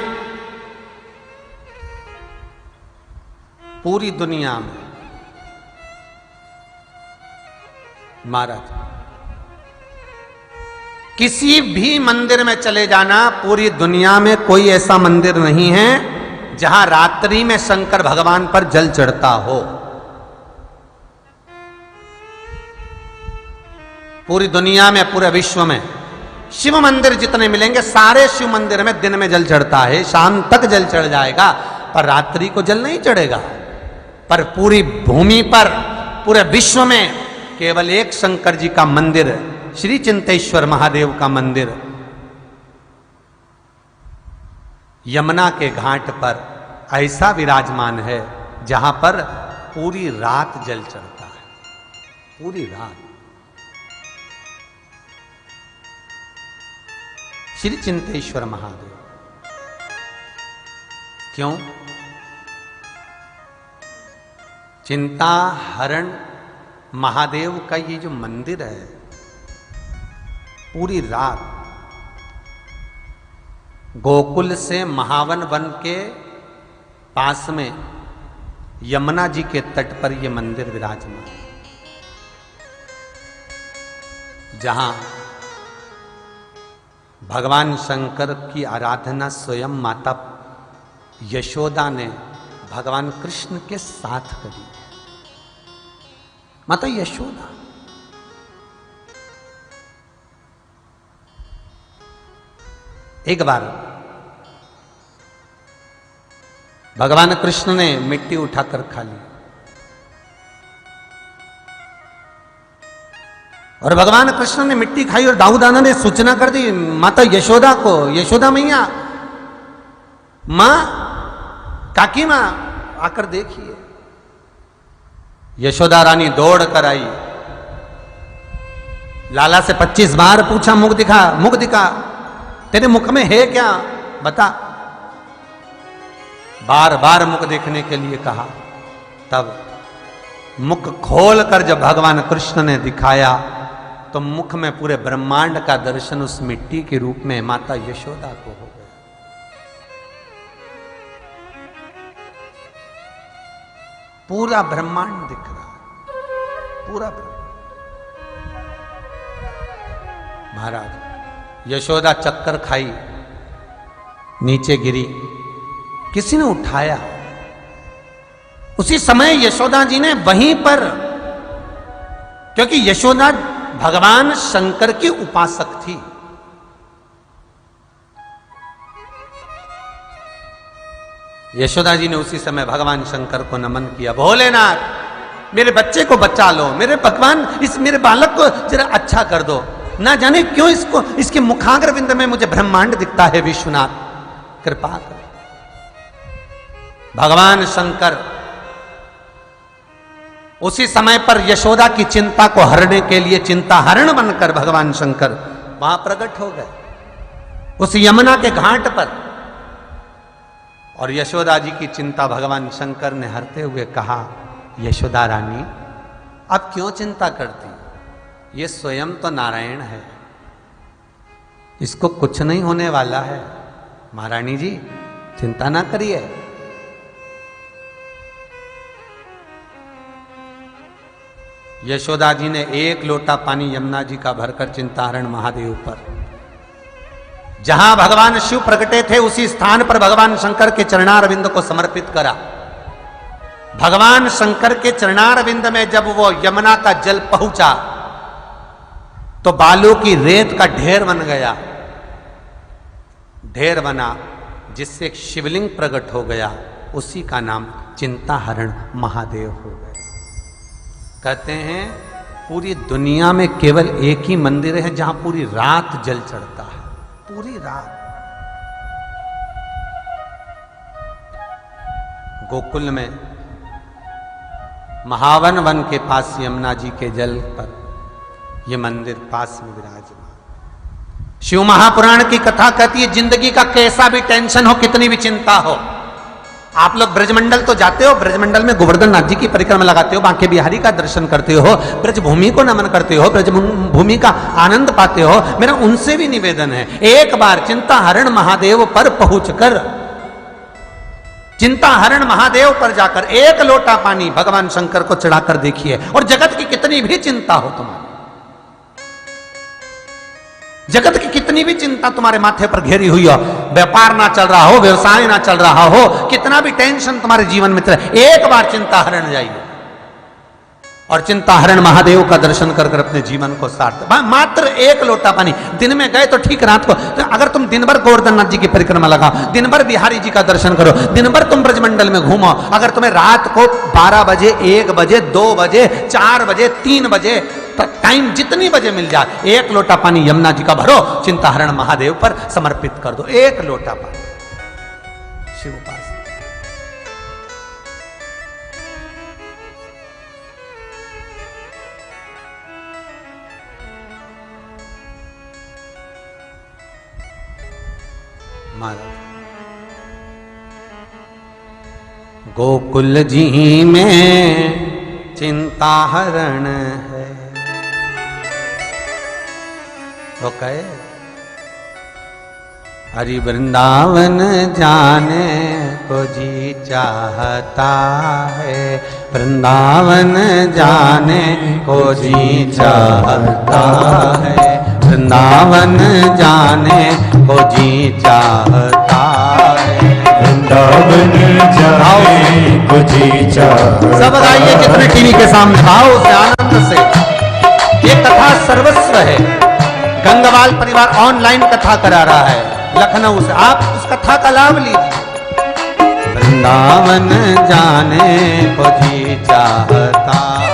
पूरी दुनिया में महाराज किसी भी मंदिर में चले जाना, पूरी दुनिया में कोई ऐसा मंदिर नहीं है जहां रात्रि में शंकर भगवान पर जल चढ़ता हो। पूरी दुनिया में, पूरे विश्व में शिव मंदिर जितने मिलेंगे, सारे शिव मंदिर में दिन में जल चढ़ता है, शाम तक जल चढ़ जाएगा, पर रात्रि को जल नहीं चढ़ेगा। पर पूरी भूमि पर, पूरे विश्व में केवल एक शंकर जी का मंदिर, श्री चिंतेश्वर महादेव का मंदिर यमुना के घाट पर ऐसा विराजमान है जहां पर पूरी रात जल चढ़ता है, पूरी रात। श्री चिंतेश्वर महादेव क्यों? चिंता हरण महादेव का ये जो मंदिर है, पूरी रात गोकुल से महावन वन के पास में यमुना जी के तट पर यह मंदिर विराजमान है, जहां भगवान शंकर की आराधना स्वयं माता यशोदा ने भगवान कृष्ण के साथ करी। माता यशोदा एक बार भगवान कृष्ण ने मिट्टी उठाकर खा ली और भगवान कृष्ण ने मिट्टी खाई और दाऊदाना ने सूचना कर दी माता यशोदा को, यशोदा मैया, मां, काकी मां, आकर देखिए। यशोदा रानी दौड़ कर आई, लाला से 25 बार पूछा, मुख दिखा, मुख दिखा, तेरे मुख में है क्या, बता। बार बार मुख देखने के लिए कहा, तब मुख खोलकर जब भगवान कृष्ण ने दिखाया तो मुख में पूरे ब्रह्मांड का दर्शन उस मिट्टी के रूप में माता यशोदा को हो गया। पूरा ब्रह्मांड दिख रहा है, पूरा ब्रह्मांड। महाराज यशोदा चक्कर खाई, नीचे गिरी, किसी ने उठाया। उसी समय यशोदा जी ने वहीं पर, क्योंकि यशोदा भगवान शंकर की उपासक थी, यशोदा जी ने उसी समय भगवान शंकर को नमन किया। भोलेनाथ, मेरे बच्चे को बचा लो, मेरे भगवान, इस मेरे बालक को जरा अच्छा कर दो। ना जाने क्यों इसको, इसके मुखाग्र बिंद में मुझे ब्रह्मांड दिखता है, विश्वनाथ कृपा करो। भगवान शंकर उसी समय पर यशोदा की चिंता को हरने के लिए चिंता हरण बनकर भगवान शंकर वहां प्रकट हो गए, उस यमुना के घाट पर। और यशोदा जी की चिंता भगवान शंकर ने हरते हुए कहा, यशोदा रानी, आप क्यों चिंता करती? ये स्वयं तो नारायण है, इसको कुछ नहीं होने वाला है। महारानी जी चिंता ना करिए। यशोदा जी ने एक लोटा पानी यमुना जी का भरकर चिंताहरण महादेव पर, जहां भगवान शिव प्रकटे थे, उसी स्थान पर भगवान शंकर के चरणारविंद को समर्पित करा। भगवान शंकर के चरणारविंद में जब वो यमुना का जल पहुंचा तो बालू की रेत का ढेर बन गया, ढेर बना, जिससे एक शिवलिंग प्रकट हो गया। उसी का नाम चिंताहरण महादेव हो गया। कहते हैं पूरी दुनिया में केवल एक ही मंदिर है जहां पूरी रात जल चढ़ता है, पूरी रात। गोकुल में महावन वन के पास यमुना जी के जल पर यह मंदिर पास में विराजमान। शिव महापुराण की कथा कहती है, जिंदगी का कैसा भी टेंशन हो, कितनी भी चिंता हो, आप लोग ब्रजमंडल तो जाते हो, ब्रजमंडल में गोवर्धन नाथ जी की परिक्रमा लगाते हो, बांके बिहारी का दर्शन करते हो, ब्रजभूमि को नमन करते हो, ब्रजभूमि का आनंद पाते हो। मेरा उनसे भी निवेदन है, एक बार चिंताहरण महादेव पर पहुंचकर चिंता हरण महादेव पर जाकर एक लोटा पानी भगवान शंकर को चढ़ाकर देखिए, और जगत की कितनी भी चिंता हो तुम्हारी, जगत की कितनी भी चिंता तुम्हारे माथे पर घेरी हुई हो, व्यापार ना चल रहा हो, व्यवसाय ना चल रहा हो, कितना भी टेंशन तुम्हारे जीवन में चले, एक बार चिंता हरण जाइए और चिंता हरण महादेव का दर्शन कर कर अपने जीवन को सार्थ। मात्र एक लोटा पानी, दिन में गए तो ठीक, रात को तो अगर तुम दिन भर गोवर्धननाथ जी की परिक्रमा लगाओ, दिन भर बिहारी जी का दर्शन करो, दिन भर तुम ब्रजमंडल में घूमो, अगर तुम्हें रात को 12 बजे, 1 बजे, 2 बजे, 4 बजे, 3 बजे, टाइम जितनी बजे मिल जाए, एक लोटा पानी यमुना जी का भरो, चिंता हरण महादेव पर समर्पित कर दो, एक लोटा पानी शिव उपासना। गोकुल जी में चिंता हरण है, वो कहे हरि वृंदावन जाने को जी चाहता है, वृंदावन जाने को जी चाहता है, वृंदावन जाने को जी चाहता है, वृंदावन जाने को जी चाहता। सब आइए जितने टीवी के सामने भाव से, आनंद से, ये कथा सर्वस्व है। गंगवाल परिवार ऑनलाइन कथा करा रहा है लखनऊ से, आप उस कथा का लाभ लीजिए। वृंदावन जाने को जी चाहता है,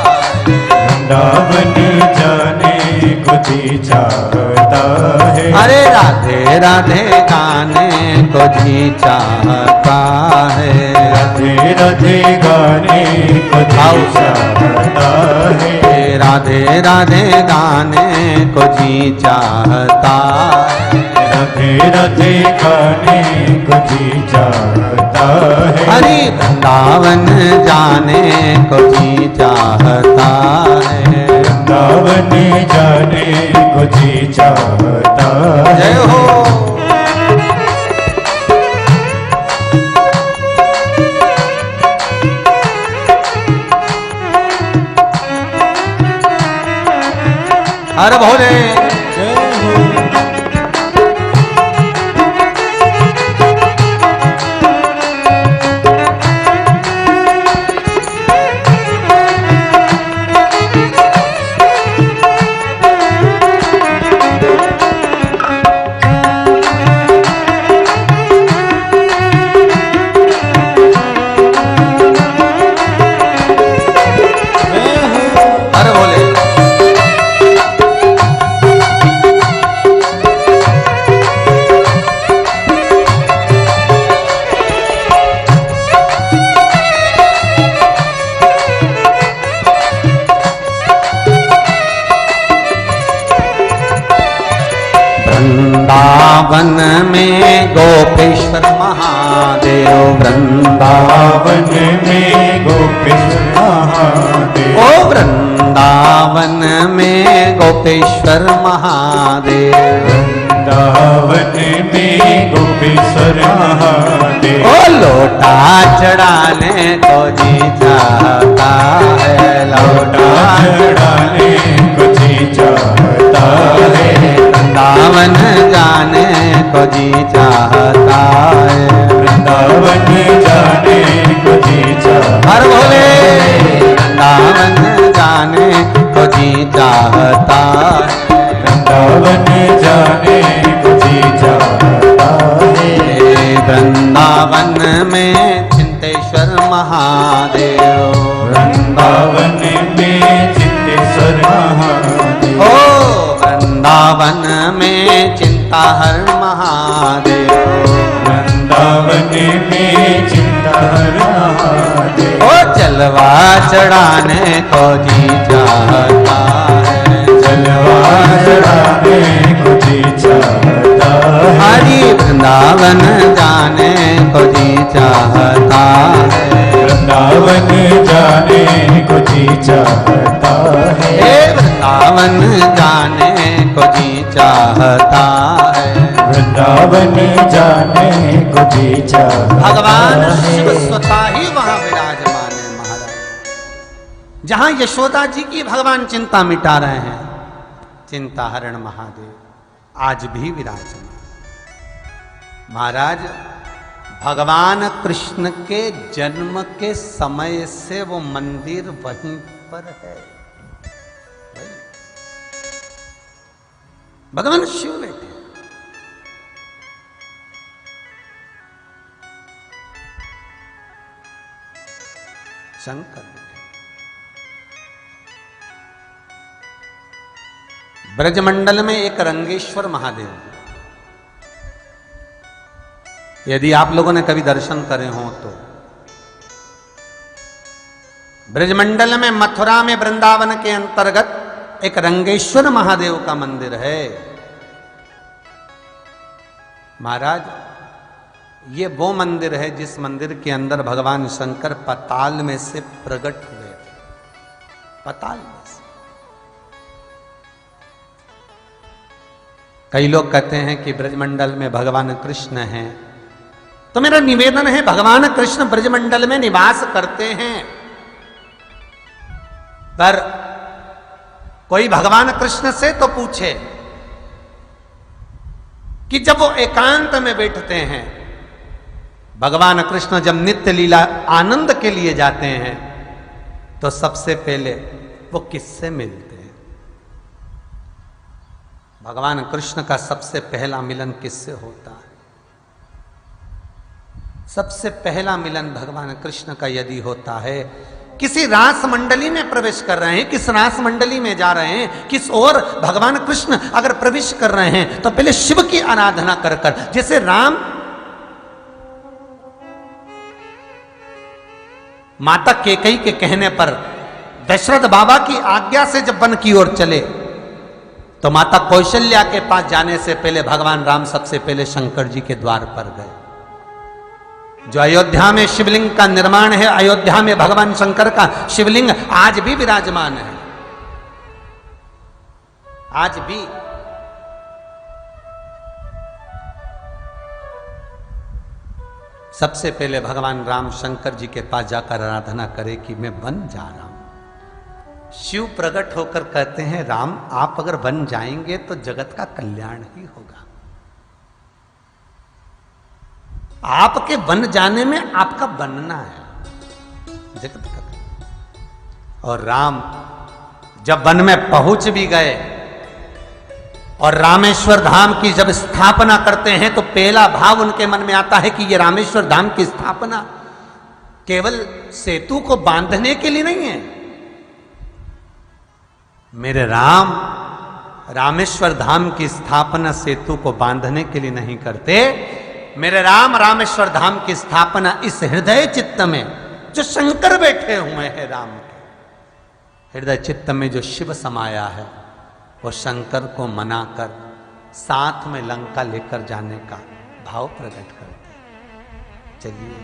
वृंदावन जाने को जी चाहता है, अरे राधे राधे गाने को जी चाहता है, राधे राधे गाने को जी चाहता है, राधे राधे गाने को जी चाहता है, राधे राधे गाने को जी चाहता है, हरि वृंदावन जाने को जी चाहता है, वृंदावन जाने को जी चाहता है। जय हो। हर भोले वृंदावन में गोपेश्वर महादेव, वृंदावन में गोपेश्वर महादेव, ओ वृंदावन में गोपेश्वर महादेव, वृंदावन में गोपेश्वर महादेव, ओ लोटा चढ़ाने को जी चाहता है, लोटा चढ़ाने को जी चाहता है, वृंदावन जाने को जी चाहता है, वृंदावन जाने को जी चाहता। हर भोले वृंदावन जाने को जी चाहता है, वृंदावन जाने को जी चाहता है, वृंदावन में चिंतेश्वर महादेव, वृंदावन में चिंतेश्वर महादेव, ओ वृंदावन में चिंता हर महादेव, वृंदावन में चिंता हर महादेव, ओ जलवा चढ़ाने को जी चाहता है, जलवा चढ़ाने को जी चाहता है, हरि वृंदावन जाने को जी चाहता है, वृंदावन जाने को जी चाहता है, वृंदावन जाने को जी चाहता है, वृंदावन जाने को जी चाहता भगवान शिव है। स्वतः ही वहां विराजमान है महाराज। जहां यशोदा जी की भगवान चिंता मिटा रहे हैं, चिंता हरण महादेव आज भी विराजमान। महाराज भगवान कृष्ण के जन्म के समय से वो मंदिर वहीं पर है। भगवान शिव बैठे शंकर बैठे। ब्रजमंडल में एक रंगेश्वर महादेव, यदि आप लोगों ने कभी दर्शन करे हो तो ब्रजमंडल में मथुरा में वृंदावन के अंतर्गत एक रंगेश्वर महादेव का मंदिर है। महाराज ये वो मंदिर है जिस मंदिर के अंदर भगवान शंकर पाताल में से प्रकट हुए थे। पाताल में से कई लोग कहते हैं कि ब्रजमंडल में भगवान कृष्ण हैं, तो मेरा निवेदन है भगवान कृष्ण ब्रजमंडल में निवास करते हैं, पर कोई भगवान कृष्ण से तो पूछे कि जब वो एकांत में बैठते हैं, भगवान कृष्ण जब नित्य लीला आनंद के लिए जाते हैं, तो सबसे पहले वो किससे मिलते हैं? भगवान कृष्ण का सबसे पहला मिलन किससे होता है? सबसे पहला मिलन भगवान कृष्ण का यदि होता है, किसी रास मंडली में प्रवेश कर रहे हैं, किस रास मंडली में जा रहे हैं, किस ओर भगवान कृष्ण अगर प्रवेश कर रहे हैं, तो पहले शिव की आराधना कर कर, जैसे राम माता केकई के कहने पर दशरथ बाबा की आज्ञा से जब वन की ओर चले, तो माता कौशल्या के पास जाने से पहले भगवान राम सबसे पहले शंकर जी के द्वार पर गए। जो अयोध्या में शिवलिंग का निर्माण है, अयोध्या में भगवान शंकर का शिवलिंग आज भी विराजमान है। आज भी सबसे पहले भगवान राम शंकर जी के पास जाकर आराधना करे कि मैं वन जा रहा हूं। शिव प्रकट होकर कहते हैं, राम आप अगर वन जाएंगे तो जगत का कल्याण ही होगा। आपके वन जाने में आपका बनना है जगत का। और राम जब वन में पहुंच भी गए और रामेश्वर धाम की जब स्थापना करते हैं, तो पहला भाव उनके मन में आता है कि ये रामेश्वर धाम की स्थापना केवल सेतु को बांधने के लिए नहीं है। मेरे राम रामेश्वर धाम की स्थापना सेतु को बांधने के लिए नहीं करते। मेरे राम रामेश्वर धाम की स्थापना इस हृदय चित्त में जो शंकर बैठे हुए हैं, राम के हृदय चित्त में जो शिव समाया है, वो शंकर को मनाकर साथ में लंका लेकर जाने का भाव प्रकट करते हैं। चलिए,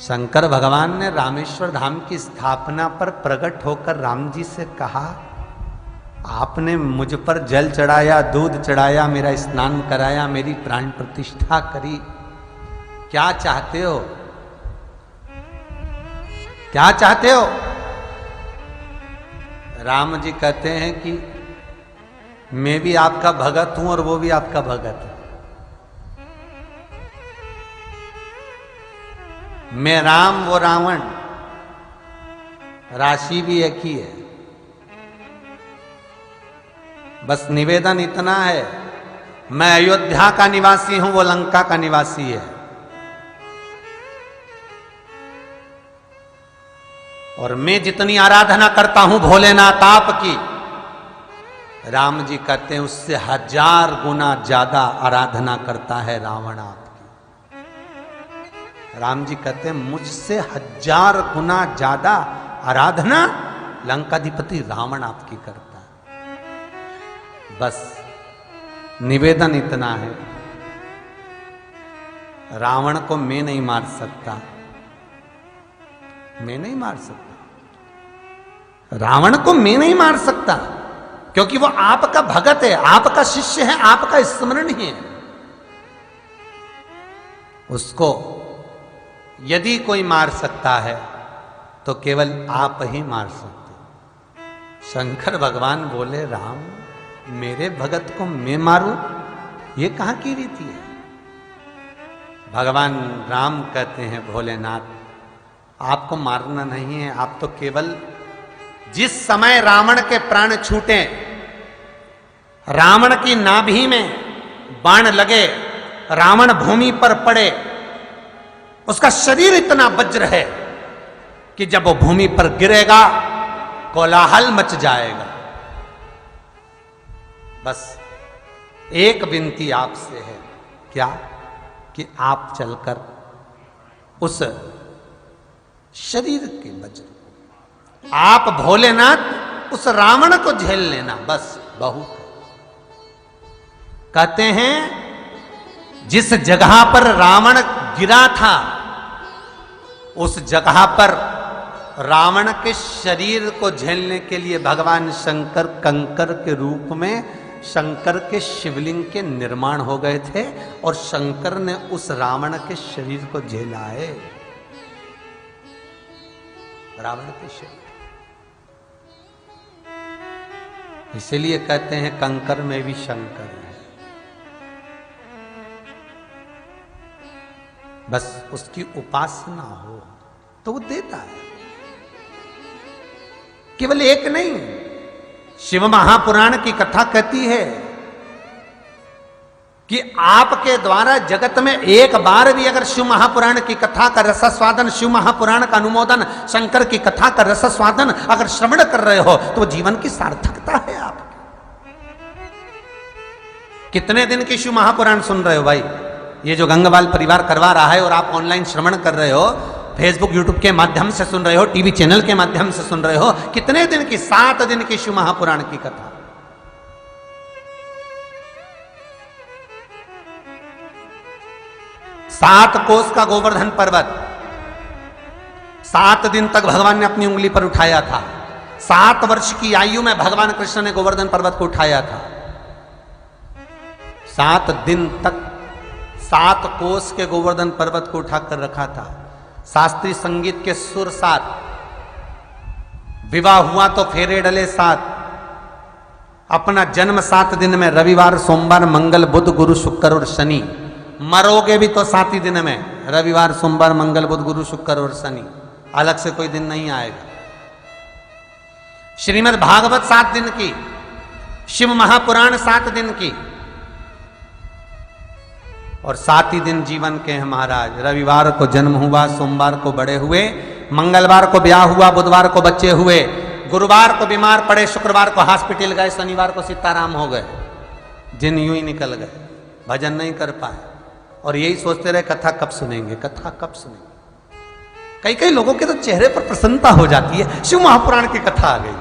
शंकर भगवान ने रामेश्वर धाम की स्थापना पर प्रकट होकर राम जी से कहा, आपने मुझ पर जल चढ़ाया, दूध चढ़ाया, मेरा स्नान कराया, मेरी प्राण प्रतिष्ठा करी, क्या चाहते हो? क्या चाहते हो? राम जी कहते हैं कि मैं भी आपका भगत हूं और वो भी आपका भगत है। मैं राम, वो रावण, राशि भी एक ही है। बस निवेदन इतना है, मैं अयोध्या का निवासी हूं, वो लंका का निवासी है। और मैं जितनी आराधना करता हूं भोलेनाथ आपकी, राम जी कहते हैं उससे 1000 गुना ज्यादा आराधना करता है रावण आपकी। राम जी कहते हैं मुझसे 1000 गुना ज्यादा आराधना लंकाधिपति रावण आपकी करता है। बस निवेदन इतना है, रावण को मैं नहीं मार सकता, मैं नहीं मार सकता, रावण को मैं नहीं मार सकता, क्योंकि वो आपका भगत है, आपका शिष्य है, आपका स्मरण ही है। उसको यदि कोई मार सकता है तो केवल आप ही मार सकते। शंकर भगवान बोले, राम मेरे भगत को मैं मारूं, ये कहां की रीति है? भगवान राम कहते हैं, भोलेनाथ आपको मारना नहीं है, आप तो केवल जिस समय रावण के प्राण छूटे, रावण की नाभि में बाण लगे, रावण भूमि पर पड़े, उसका शरीर इतना वज्र है कि जब वो भूमि पर गिरेगा कोलाहल मच जाएगा। बस एक विनती आपसे है, क्या? कि आप चलकर उस शरीर के वज्र, आप भोलेनाथ उस रावण को झेल लेना, बस बहुत। कहते हैं जिस जगह पर रावण गिरा था, उस जगह पर रावण के शरीर को झेलने के लिए भगवान शंकर कंकर के रूप में शंकर के शिवलिंग के निर्माण हो गए थे और शंकर ने उस रावण के शरीर को झेला है। रावण के शरीर, इसीलिए कहते हैं कंकर में भी शंकर है। बस उसकी उपासना हो तो वो देता है। केवल एक नहीं, शिव महापुराण की कथा कहती है कि आपके द्वारा जगत में एक बार भी अगर शिव महापुराण की कथा का रसास्वादन, शिव महापुराण का अनुमोदन, शंकर की कथा का रसास्वादन अगर श्रवण कर रहे हो तो जीवन की सार्थकता है आपकी। कितने दिन की शिव महापुराण सुन रहे हो भाई? ये जो गंगवाल परिवार करवा रहा है और आप ऑनलाइन श्रवण कर रहे हो, फेसबुक यूट्यूब के माध्यम से सुन रहे हो, टीवी चैनल के माध्यम से सुन रहे हो, कितने दिन की? 7 दिन की शिव महापुराण की कथा। सात कोस का गोवर्धन पर्वत 7 दिन तक भगवान ने अपनी उंगली पर उठाया था। 7 वर्ष की आयु में भगवान कृष्ण ने गोवर्धन पर्वत को उठाया था। 7 दिन तक 7 कोस के गोवर्धन पर्वत को उठाकर रखा था। शास्त्रीय संगीत के सुर 7, विवाह हुआ तो फेरे डले 7, अपना जन्म 7 दिन में, रविवार सोमवार मंगल बुध गुरु शुक्र और शनि, मरोगे भी तो 7 ही दिन में, रविवार सोमवार मंगल बुध गुरु शुक्र और शनि, अलग से कोई दिन नहीं आएगा। श्रीमद् भागवत 7 दिन की, शिव महापुराण 7 दिन की, और 7 ही दिन जीवन के हैं महाराज। रविवार को जन्म हुआ, सोमवार को बड़े हुए, मंगलवार को ब्याह हुआ, बुधवार को बच्चे हुए, गुरुवार को बीमार पड़े, शुक्रवार को हॉस्पिटल गए, शनिवार को सीताराम हो गए। दिन यूं ही निकल गए, भजन नहीं कर पाए और यही सोचते रहे कथा कब सुनेंगे, कथा कब सुनेंगे। कई कई लोगों के तो चेहरे पर प्रसन्नता हो जाती है, शिव महापुराण की कथा आ गई,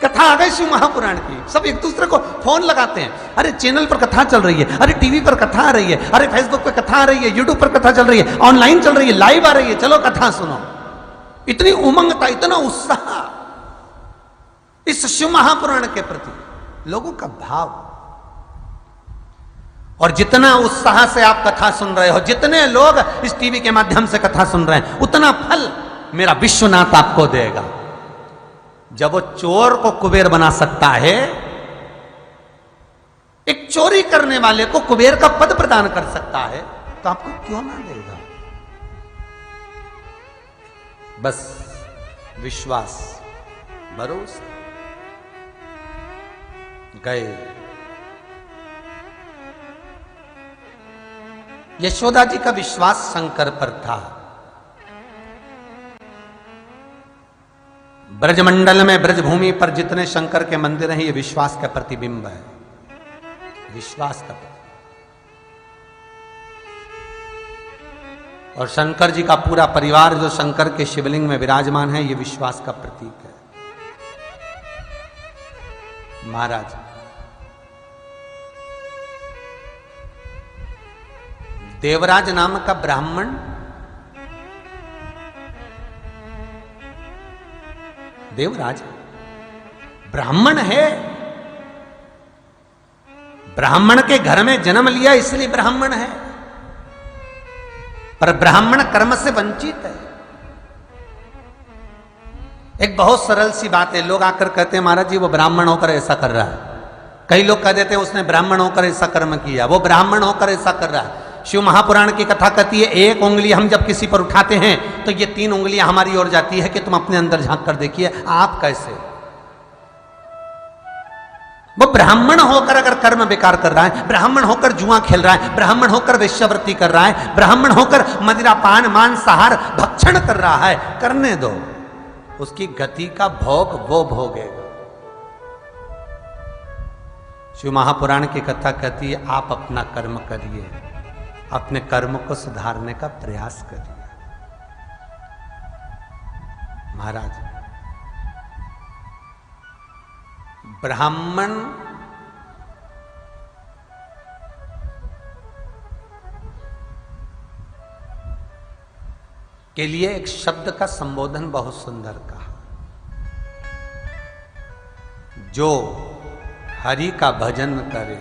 कथा आ गई शिव महापुराण की। सब एक दूसरे को फोन लगाते हैं, अरे चैनल पर कथा चल रही है, अरे टीवी पर कथा आ रही है, अरे फेसबुक पर कथा आ रही है, यूट्यूब पर कथा चल रही है, ऑनलाइन चल रही है, लाइव आ रही है, चलो कथा सुनो। इतनी उमंगता, इतना उत्साह इस शिव महापुराण के प्रति लोगों का भाव। और जितना उत्साह से आप कथा सुन रहे हो, जितने लोग इस टीवी के माध्यम से कथा सुन रहे हैं, उतना फल मेरा विश्वनाथ आपको देगा। जब वो चोर को कुबेर बना सकता है, एक चोरी करने वाले को कुबेर का पद प्रदान कर सकता है, तो आपको क्यों ना देगा? बस विश्वास, भरोसा। गए यशोदा जी का विश्वास शंकर पर था। ब्रजमंडल में, ब्रजभूमि पर जितने शंकर के मंदिर हैं, ये विश्वास का प्रतिबिंब है, विश्वास का। और शंकर जी का पूरा परिवार जो शंकर के शिवलिंग में विराजमान है, ये विश्वास का प्रतीक है। महाराज देवराज नाम का ब्राह्मण देवराज ब्राह्मण है, ब्राह्मण के घर में जन्म लिया इसलिए ब्राह्मण है, पर ब्राह्मण कर्म से वंचित है। एक बहुत सरल सी बात है, लोग आकर कहते हैं महाराज जी वो ब्राह्मण होकर ऐसा कर रहा है। कई लोग कह देते हैं उसने ब्राह्मण होकर ऐसा कर्म किया, वो ब्राह्मण होकर ऐसा कर रहा है। शिव महापुराण की कथा कहती है एक उंगली हम जब किसी पर उठाते हैं तो ये 3 उंगलियां हमारी ओर जाती है कि तुम अपने अंदर झांक कर देखिए आप कैसे। वो ब्राह्मण होकर अगर कर्म बेकार कर रहा है, ब्राह्मण होकर जुआ खेल रहा है, ब्राह्मण होकर वेश्यावृत्ति कर रहा है, ब्राह्मण होकर मदिरापान मांसाहार भक्षण कर रहा है, करने दो, उसकी गति का भोग वो भोगेगा। शिव महापुराण की कथा कहती है आप अपना कर्म करिए, अपने कर्म को सुधारने का प्रयास करिए। महाराज ब्राह्मण के लिए एक शब्द का संबोधन बहुत सुंदर कहा, जो हरि का भजन करे,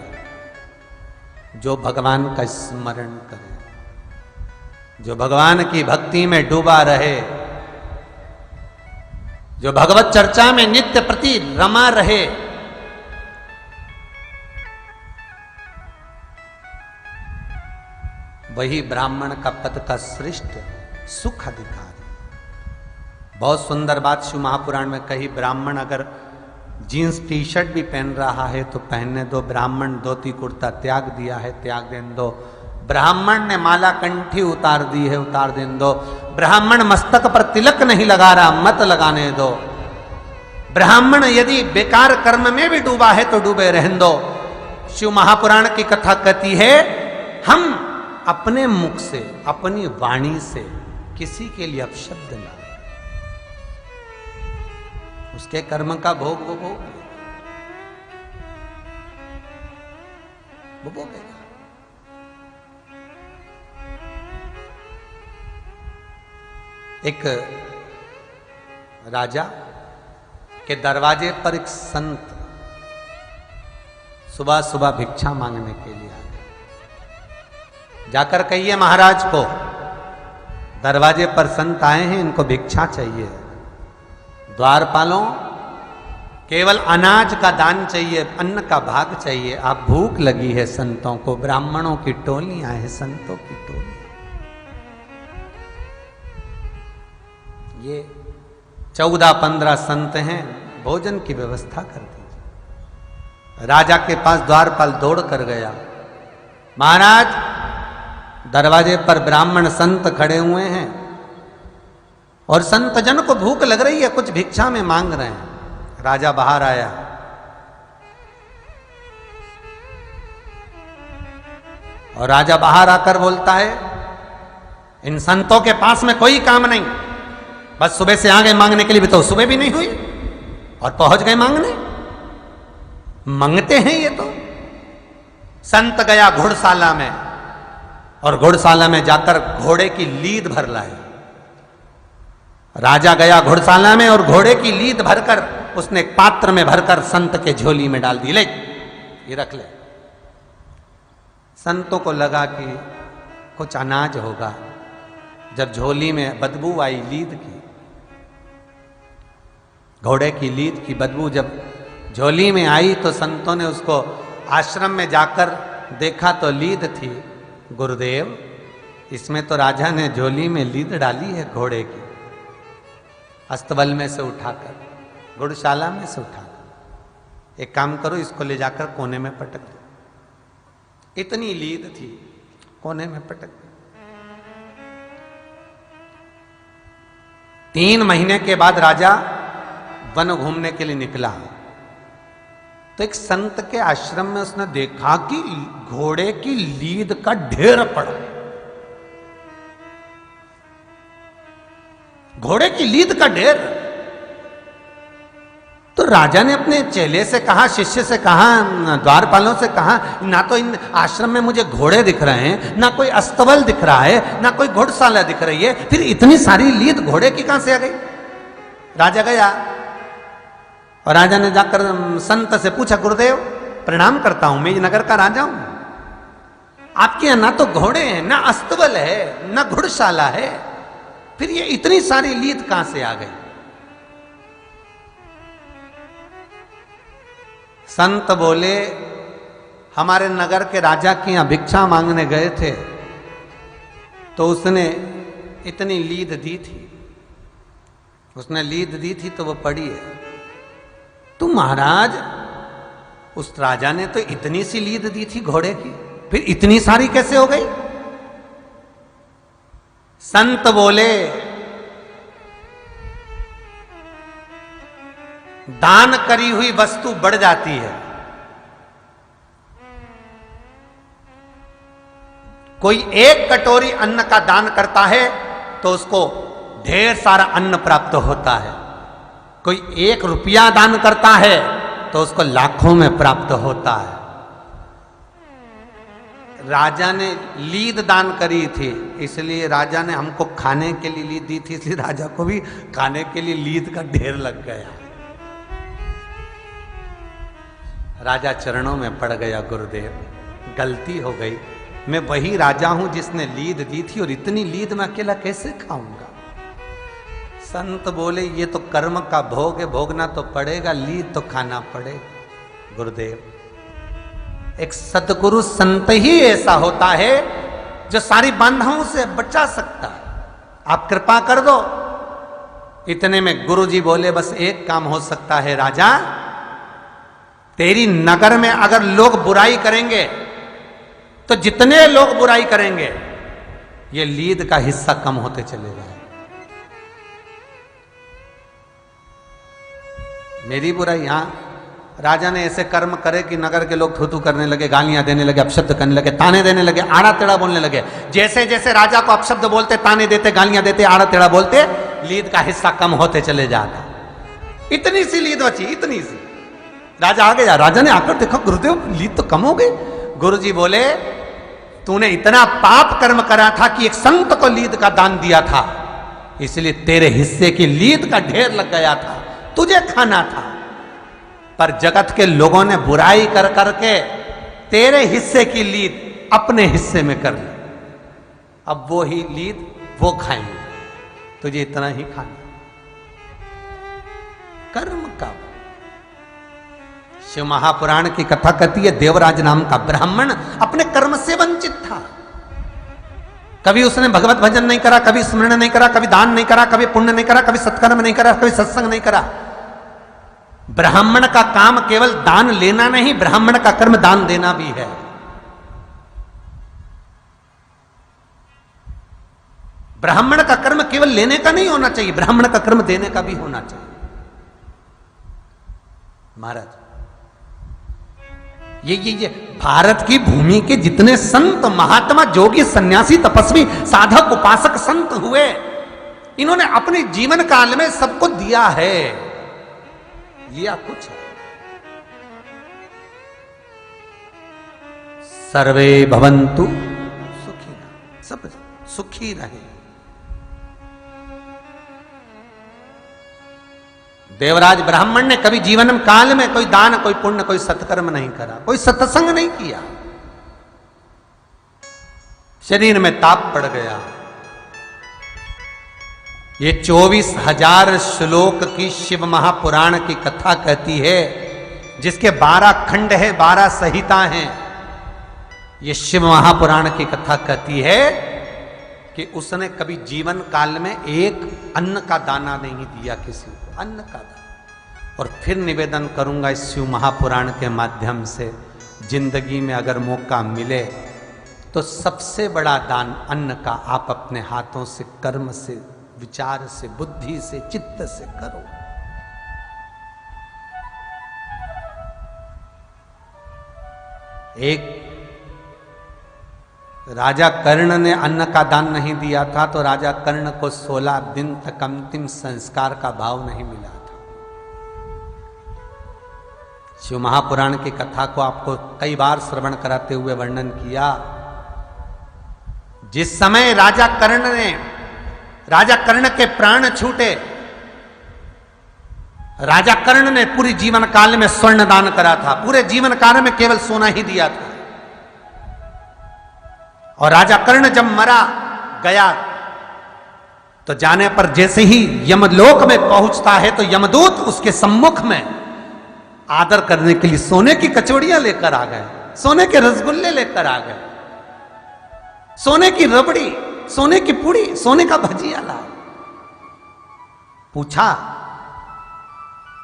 जो भगवान का स्मरण करे, जो भगवान की भक्ति में डूबा रहे, जो भगवत चर्चा में नित्य प्रति रमा रहे, वही ब्राह्मण का पद का श्रेष्ठ सुख अधिकारी। बहुत सुंदर बात शिव महापुराण में कही, ब्राह्मण अगर जीन्स टी शर्ट भी पहन रहा है तो पहनने दो, ब्राह्मण धोती कुर्ता त्याग दिया है त्याग देने दो, ब्राह्मण ने माला कंठी उतार दी है उतार देने दो, ब्राह्मण मस्तक पर तिलक नहीं लगा रहा मत लगाने दो, ब्राह्मण यदि बेकार कर्म में भी डूबा है तो डूबे रहने दो। शिव महापुराण की कथा कहती है हम अपने मुख से अपनी वाणी से किसी के लिए अपशब्द ना, उसके कर्म का भोग वो भोगेगा। एक राजा के दरवाजे पर एक संत सुबह सुबह भिक्षा मांगने के लिए आ गए। जाकर कहिए महाराज को दरवाजे पर संत आए हैं, इनको भिक्षा चाहिए। द्वारपालों केवल अनाज का दान चाहिए, अन्न का भाग चाहिए, आप भूख लगी है संतों को। ब्राह्मणों की टोली आए हैं, संतों की टोली। ये 14-15 संत हैं, भोजन की व्यवस्था कर दीजिए। राजा के पास द्वारपाल दौड़ कर गया, महाराज दरवाजे पर ब्राह्मण संत खड़े हुए हैं और संत जन को भूख लग रही है, कुछ भिक्षा में मांग रहे हैं। राजा बाहर आया, और राजा बाहर आकर बोलता है इन संतों के पास में कोई काम नहीं, बस सुबह से आ गए मांगने के लिए, भी तो सुबह भी नहीं हुई और पहुंच गए मांगने। मांगते हैं ये तो। संत गया घुड़शाला में और घुड़शाला में जाकर घोड़े की लीद भर लाए। राजा गया घुड़शाला में और घोड़े की लीद भरकर उसने एक पात्र में भरकर संत के झोली में डाल दी, ले ये रख ले। संतों को लगा कि कुछ अनाज होगा। जब झोली में बदबू आई लीद की, घोड़े की लीद की बदबू जब झोली में आई तो संतों ने उसको आश्रम में जाकर देखा तो लीद थी। गुरुदेव, इसमें तो राजा ने झोली में लीद डाली है घोड़े की, अस्तबल में से उठाकर, घुड़शाला में से उठाकर। एक काम करो, इसको ले जाकर कोने में पटक दो। इतनी लीद थी, कोने में पटक दी। 3 महीने के बाद राजा वन घूमने के लिए निकला तो एक संत के आश्रम में उसने देखा कि घोड़े की लीद का ढेर पड़ा। घोड़े की लीद का ढेर। तो राजा ने अपने चेले से कहा, शिष्य से कहा, द्वारपालों से कहा, ना तो इन आश्रम में मुझे घोड़े दिख रहे हैं, ना कोई अस्तबल दिख रहा है, ना कोई घुड़शाला दिख रही है, फिर इतनी सारी लीद घोड़े की कहां से आ गई। राजा गया और राजा ने जाकर संत से पूछा, गुरुदेव प्रणाम करता हूं, मैं ये नगर का राजा हूं। आपके यहां ना तो घोड़े हैं, ना अस्तबल है, ना घुड़शाला है, फिर ये इतनी सारी लीद कहां से आ गई? संत बोले, हमारे नगर के राजा के यहां भिक्षा मांगने गए थे तो उसने इतनी लीद दी थी, उसने लीद दी थी तो वो पड़ी है। तो महाराज उस राजा ने तो इतनी सी लीद दी थी घोड़े की, फिर इतनी सारी कैसे हो गई? संत बोले, दान करी हुई वस्तु बढ़ जाती है। कोई एक कटोरी अन्न का दान करता है तो उसको ढेर सारा अन्न प्राप्त होता है। कोई 1 रुपया दान करता है तो उसको लाखों में प्राप्त होता है। राजा ने लीद दान करी थी, इसलिए राजा ने हमको खाने के लिए लीद दी थी, इसलिए राजा को भी खाने के लिए लीद का ढेर लग गया। राजा चरणों में पड़ गया, गुरुदेव गलती हो गई, मैं वही राजा हूं जिसने लीद दी थी और इतनी लीद मैं अकेला कैसे खाऊंगा? संत बोले, ये तो कर्म का भोग है, भोगना तो पड़ेगा, लीद तो खाना पड़ेगा। गुरुदेव, एक सतगुरु संत ही ऐसा होता है जो सारी बाधाओं से बचा सकता है। आप कृपा कर दो। इतने में गुरुजी बोले, बस एक काम हो सकता है राजा, तेरी नगर में अगर लोग बुराई करेंगे तो जितने लोग बुराई करेंगे ये लीद का हिस्सा कम होते चले जाए। मेरी बुराई, यहां राजा ने ऐसे कर्म करे कि नगर के लोग थू-थू करने लगे, गालियां देने लगे, अपशब्द करने लगे, ताने देने लगे, आड़ा टेढ़ा बोलने लगे। जैसे जैसे राजा को अपशब्द बोलते, ताने देते, गालियां देते, आड़ा टेढ़ा बोलते, लीद का हिस्सा कम होते चले जाता। इतनी सी लीद बची, इतनी सी। राजा आ गया, राजा ने आकर देखा, गुरुदेव लीद तो कम हो गई। गुरुजी बोले, तूने इतना पाप कर्म करा था कि एक संत को लीद का दान दिया था, इसलिए तेरे हिस्से की लीद का ढेर लग गया था, तुझे खाना था। पर जगत के लोगों ने बुराई कर करके तेरे हिस्से की लीद अपने हिस्से में कर ली। अब वो ही लीद वो खाएंगे, तुझे इतना ही खाना। कर्म का शिव महापुराण की कथा कहती है, देवराज नाम का ब्राह्मण अपने कर्म से वंचित था। कभी उसने भगवत भजन नहीं करा, कभी स्मरण नहीं करा, कभी दान नहीं करा, कभी पुण्य नहीं करा, कभी सत्कर्म नहीं करा, कभी सत्संग नहीं करा। ब्राह्मण का काम केवल दान लेना नहीं, ब्राह्मण का कर्म दान देना भी है। ब्राह्मण का कर्म केवल लेने का नहीं होना चाहिए, ब्राह्मण का कर्म देने का भी होना चाहिए। महाराज, ये भारत की भूमि के जितने संत, महात्मा, जोगी, सन्यासी, तपस्वी, साधक, उपासक संत हुए, इन्होंने अपने जीवन काल में सबको दिया है। लिया कुछ है। सर्वे भवन्तु सुखिनः, सब सुखी रहे। देवराज ब्राह्मण ने कभी जीवन काल में कोई दान, कोई पुण्य, कोई सत्कर्म नहीं करा, कोई सत्संग नहीं किया। शरीर में ताप पड़ गया। ये 24,000 श्लोक की शिव महापुराण की कथा कहती है, जिसके 12 खंड है, 12 संहिता हैं। ये शिव महापुराण की कथा कहती है कि उसने कभी जीवन काल में एक अन्न का दाना नहीं दिया किसी को, अन्न का दाना। और फिर निवेदन करूंगा इस शिव महापुराण के माध्यम से, जिंदगी में अगर मौका मिले तो सबसे बड़ा दान अन्न का आप अपने हाथों से, कर्म से, विचार से, बुद्धि से, चित्त से करो। एक राजा कर्ण ने अन्न का दान नहीं दिया था तो राजा कर्ण को 16 दिन तक अंतिम संस्कार का भाव नहीं मिला था। शिव महापुराण की कथा को आपको कई बार श्रवण कराते हुए वर्णन किया। जिस समय राजा कर्ण के प्राण छूटे, राजा कर्ण ने पूरी जीवन काल में स्वर्ण दान करा था, पूरे जीवन काल में केवल सोना ही दिया था। और राजा कर्ण जब मरा गया तो जाने पर जैसे ही यमलोक में पहुंचता है तो यमदूत उसके सम्मुख में आदर करने के लिए सोने की कचौड़ियां लेकर आ गए, सोने के रसगुल्ले लेकर आ गए, सोने की रबड़ी, सोने की पूड़ी, सोने का भजिया ला। पूछा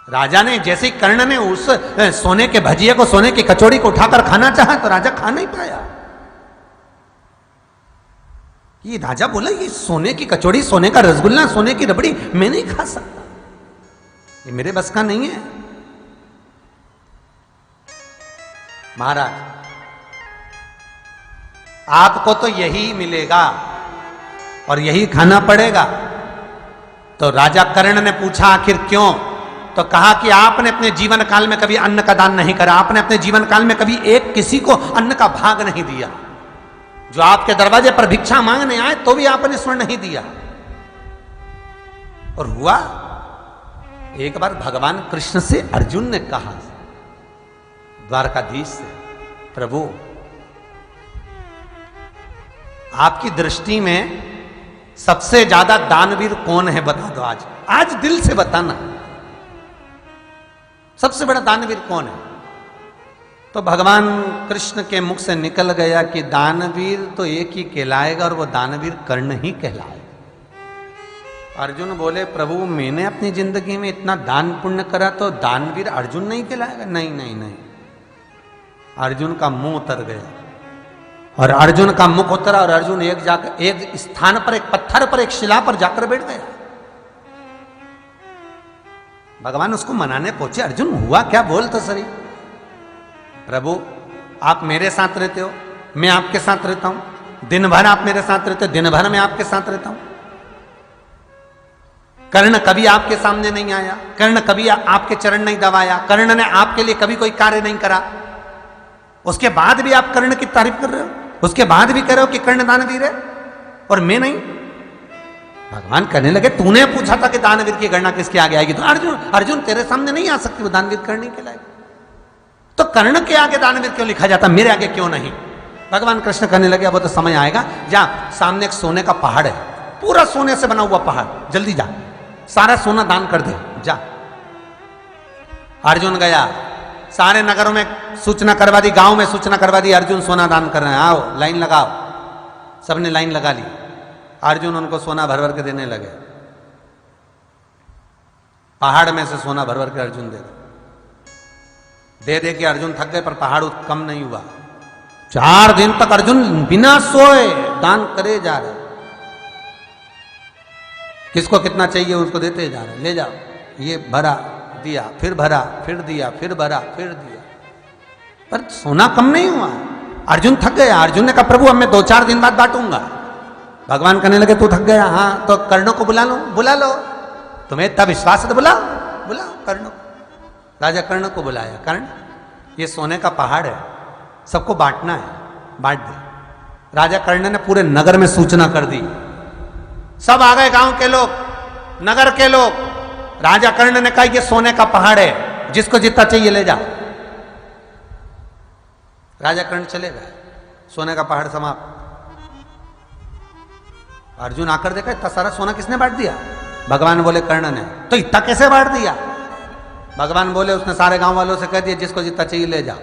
राजा ने, जैसे ही कर्ण ने उस सोने के भजिए को, सोने की कचौड़ी को उठाकर खाना चाहा तो राजा खा नहीं पाया। ये राजा बोला ये सोने की कचौड़ी, सोने का रसगुल्ला, सोने की रबड़ी मैं नहीं खा सकता, ये मेरे बस का नहीं है। महाराज आपको तो यही मिलेगा और यही खाना पड़ेगा। तो राजा कर्ण ने पूछा आखिर क्यों? तो कहा कि आपने अपने जीवन काल में कभी अन्न का दान नहीं करा, आपने अपने जीवन काल में कभी एक किसी को अन्न का भाग नहीं दिया। जो आपके दरवाजे पर भिक्षा मांगने आए तो भी आपने स्वर्ण नहीं दिया। और हुआ एक बार भगवान कृष्ण से अर्जुन ने कहा द्वारकाधीश से, प्रभु आपकी दृष्टि में सबसे ज्यादा दानवीर कौन है, बता दो आज दिल से बताना, सबसे बड़ा दानवीर कौन है? तो भगवान कृष्ण के मुख से निकल गया कि दानवीर तो एक ही कहलाएगा और वो दानवीर कर्ण ही कहलाएगा। अर्जुन बोले प्रभु मैंने अपनी जिंदगी में इतना दान पुण्य करा तो दानवीर अर्जुन नहीं कहलाएगा? नहीं नहीं नहीं। अर्जुन का मुंह उतर गया और अर्जुन का मुख उतरा और अर्जुन एक स्थान पर, एक पत्थर पर, एक शिला पर जाकर बैठ गया। भगवान उसको मनाने पहुंचे, अर्जुन हुआ क्या, बोल तो सही। प्रभु आप मेरे साथ रहते हो, मैं आपके साथ रहता हूं, दिन भर आप मेरे साथ रहते हो, दिन भर मैं आपके साथ रहता हूं। कर्ण कभी आपके सामने नहीं आया, कर्ण कभी आपके चरण नहीं दबाया, कर्ण ने आपके लिए कभी कोई कार्य नहीं करा, उसके बाद भी आप कर्ण की तारीफ कर रहे हो, उसके बाद भी कह रहे हो कि कर्ण दानवीर है और मैं नहीं। भगवान कहने लगे तूने पूछा था कि दानवीर की गणना किसके आगे आएगी, तो अर्जुन तेरे सामने नहीं आ सकती, वो दानवीर कर्ण ही कहलाएगा। तो कर्ण के आगे दानवीर क्यों लिखा जाता, मेरे आगे क्यों नहीं? भगवान कृष्ण कहने लगे वो तो समय आएगा, जा सामने एक सोने का पहाड़ है, पूरा सोने से बना हुआ पहाड़, जल्दी जा सारा सोना दान कर दे, जा। अर्जुन गया, सारे नगरों में सूचना करवा दी, गांव में सूचना करवा दी अर्जुन सोना दान कर रहे हैं, आओ लाइन लगाओ। सबने लाइन लगा ली, अर्जुन उनको सोना भर भर के देने लगे, पहाड़ में से सोना भर भर के अर्जुन दे के अर्जुन थक गए, पर पहाड़ कम नहीं हुआ। 4 दिन तक अर्जुन बिना सोए दान करे जा रहे, किसको कितना चाहिए उसको देते जा रहे, ले जाओ, ये भरा दिया, फिर भरा, फिर दिया, फिर भरा, फिर दिया, पर सोना कम नहीं हुआ। अर्जुन थक गया, अर्जुन ने कहा प्रभु अब मैं 2-4 दिन बाद बांटूंगा। भगवान कहने लगे तू थक गया, हाँ तो कर्णों को बुला लो, तुम्हें इतना विश्वास है तो बुलाओ कर्णों। राजा कर्ण को बुलाया, कर्ण ये सोने का पहाड़ है, सबको बांटना है, बांट दे। राजा कर्ण ने पूरे नगर में सूचना कर दी, सब आ गए, गांव के लोग, नगर के लोग। राजा कर्ण ने कहा ये सोने का पहाड़ है, जिसको जितना चाहिए ले जा। राजा कर्ण चले गए, सोने का पहाड़ समाप्त। अर्जुन आकर देखा इतना सारा सोना किसने बांट दिया? भगवान बोले कर्ण ने। तो इतना कैसे बांट दिया? भगवान बोले उसने सारे गांव वालों से कह दिया जिसको जितना चाहिए ले जाओ।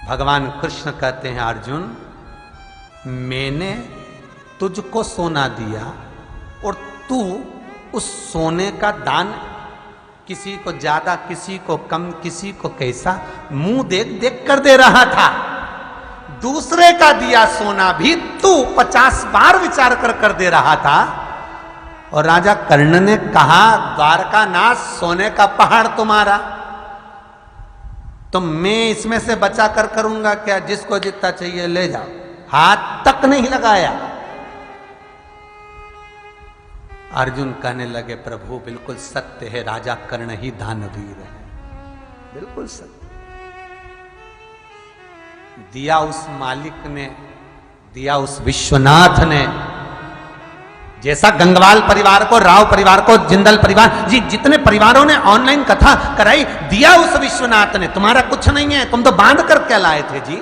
भगवान कृष्ण कहते हैं अर्जुन मैंने तुझको सोना दिया और तू उस सोने का दान किसी को ज्यादा, किसी को कम, किसी को कैसा, मुंह देख देख कर दे रहा था। दूसरे का दिया सोना भी तू 50 बार विचार कर दे रहा था। और राजा कर्ण ने कहा द्वारकानाथ सोने का पहाड़ तुम्हारा, तो मैं इसमें से बचा कर करूंगा क्या? जिसको जितना चाहिए ले जाओ, हाथ तक नहीं लगाया। अर्जुन कहने लगे प्रभु बिल्कुल सत्य है, राजा कर्ण ही दानवीर है, बिल्कुल सत्य। दिया उस मालिक ने, दिया उस विश्वनाथ ने, जैसा गंगवाल परिवार को, राव परिवार को, जिंदल परिवार, जी जितने परिवारों ने ऑनलाइन कथा कराई, दिया उस विश्वनाथ ने। तुम्हारा कुछ नहीं है, तुम तो बांध कर क्या लाए थे जी?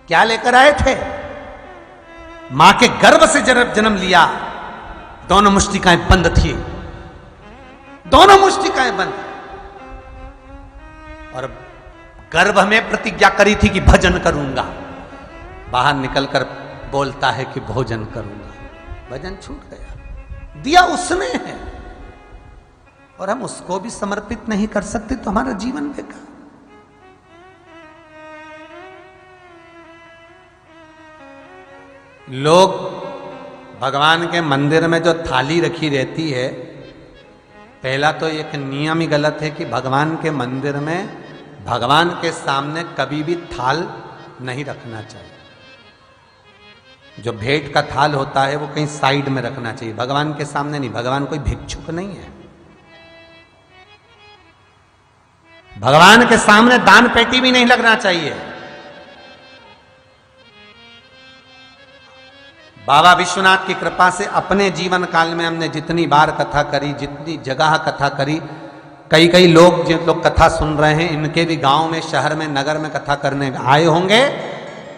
क्या लेकर आए थे? मां के गर्भ से जन्म लिया, दोनों मुष्टिकाएं बंद थी, दोनों मुष्टिकाएं बंद, और गर्भ में प्रतिज्ञा करी थी कि भजन करूंगा। बाहर निकलकर बोलता है कि भोजन करूंगा। भजन छूट गया, दिया उसने है, और हम उसको भी समर्पित नहीं कर सकते तो हमारा जीवन बेकार। लोग भगवान के मंदिर में जो थाली रखी रहती है, पहला तो एक नियम ही गलत है कि भगवान के मंदिर में भगवान के सामने कभी भी थाल नहीं रखना चाहिए। जो भेंट का थाल होता है वो कहीं साइड में रखना चाहिए, भगवान के सामने नहीं। भगवान कोई भिक्षुक नहीं है। भगवान के सामने दान पेटी भी नहीं लगना चाहिए। बाबा विश्वनाथ की कृपा से अपने जीवन काल में हमने जितनी बार कथा करी, जितनी जगह कथा करी, कई कई लोग जिन लोग कथा सुन रहे हैं, इनके भी गांव में, शहर में, नगर में कथा करने आए होंगे,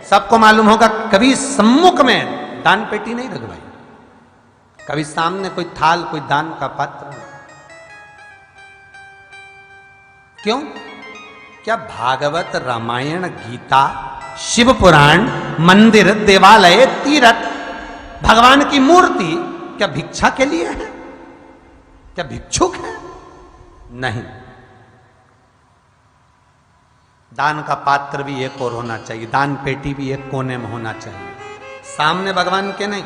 सबको मालूम होगा कभी सम्मुख में दान पेटी नहीं लगवाई, कभी सामने कोई थाल, कोई दान का पात्र नहीं। क्यों? क्या भागवत, रामायण, गीता, शिव पुराण, मंदिर, देवालय, तीर्थ, भगवान की मूर्ति क्या भिक्षा के लिए है? क्या भिक्षुक है? नहीं। दान का पात्र भी एक और होना चाहिए, दान पेटी भी एक कोने में होना चाहिए, सामने भगवान के नहीं।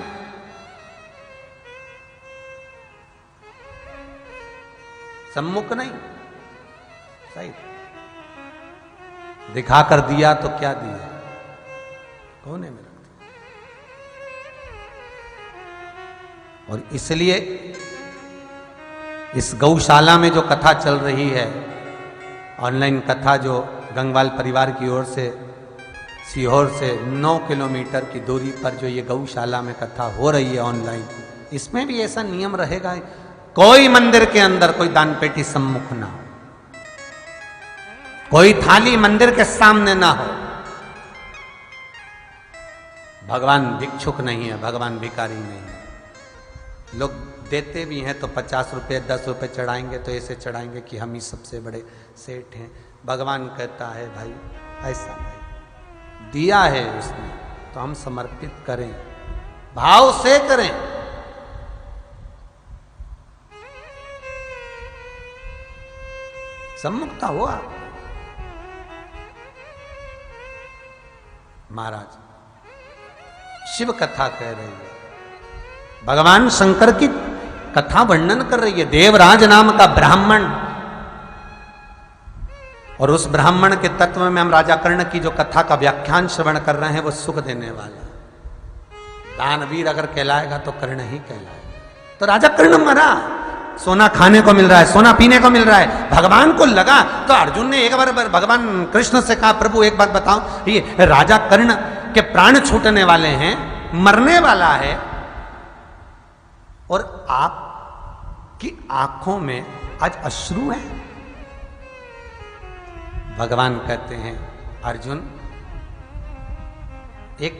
सम्मुख नहीं, सही दिखा कर दिया तो क्या दिया, कोने में रख दिया। और इसलिए इस गौशाला में जो कथा चल रही है, ऑनलाइन कथा जो गंगवाल परिवार की ओर से सीहोर से 9 किलोमीटर की दूरी पर जो ये गौशाला में कथा हो रही है ऑनलाइन, इसमें भी ऐसा नियम रहेगा, कोई मंदिर के अंदर कोई दान पेटी सम्मुख ना हो, कोई थाली मंदिर के सामने ना हो। भगवान भिक्षुक नहीं है, भगवान भिखारी नहीं है। लोग देते भी हैं तो 50 रुपये 10 रुपये चढ़ाएंगे तो ऐसे चढ़ाएंगे कि हम ही सबसे बड़े सेठ हैं। भगवान कहता है भाई ऐसा नहीं, दिया है उसने तो हम समर्पित करें, भाव से करें। सम्मुखता हुआ। महाराज शिव कथा कह रही है, भगवान शंकर की कथा वर्णन कर रही है। देवराज नाम का ब्राह्मण, और उस ब्राह्मण के तत्व में हम राजा कर्ण की जो कथा का व्याख्यान श्रवण कर रहे हैं वो सुख देने वाला। दानवीर अगर कहलाएगा तो कर्ण ही कहलाएगा। तो राजा कर्ण मरा, सोना खाने को मिल रहा है, सोना पीने को मिल रहा है, भगवान को लगा तो अर्जुन ने एक बार भगवान कृष्ण से कहा, प्रभु एक बात बताओ, ये राजा कर्ण के प्राण छूटने वाले हैं, मरने वाला है, और आपकी आंखों में आज अश्रु है। भगवान कहते हैं अर्जुन एक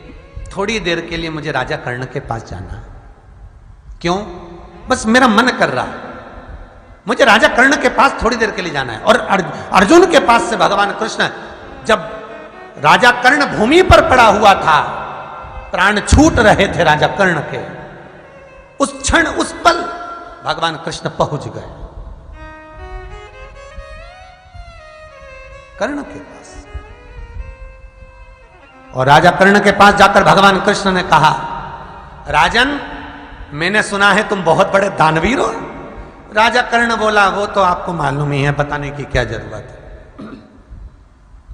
थोड़ी देर के लिए मुझे राजा कर्ण के पास जाना है। क्यों? बस मेरा मन कर रहा है, मुझे राजा कर्ण के पास थोड़ी देर के लिए जाना है। और अर्जुन के पास से भगवान कृष्ण, जब राजा कर्ण भूमि पर पड़ा हुआ था, प्राण छूट रहे थे राजा कर्ण के, उस क्षण उस पल भगवान कृष्ण पहुंच गए कर्ण के पास। और राजा कर्ण के पास जाकर भगवान कृष्ण ने कहा, राजन मैंने सुना है तुम बहुत बड़े दानवीर हो। राजा कर्ण बोला, वो तो आपको मालूम ही है, बताने की क्या जरूरत है,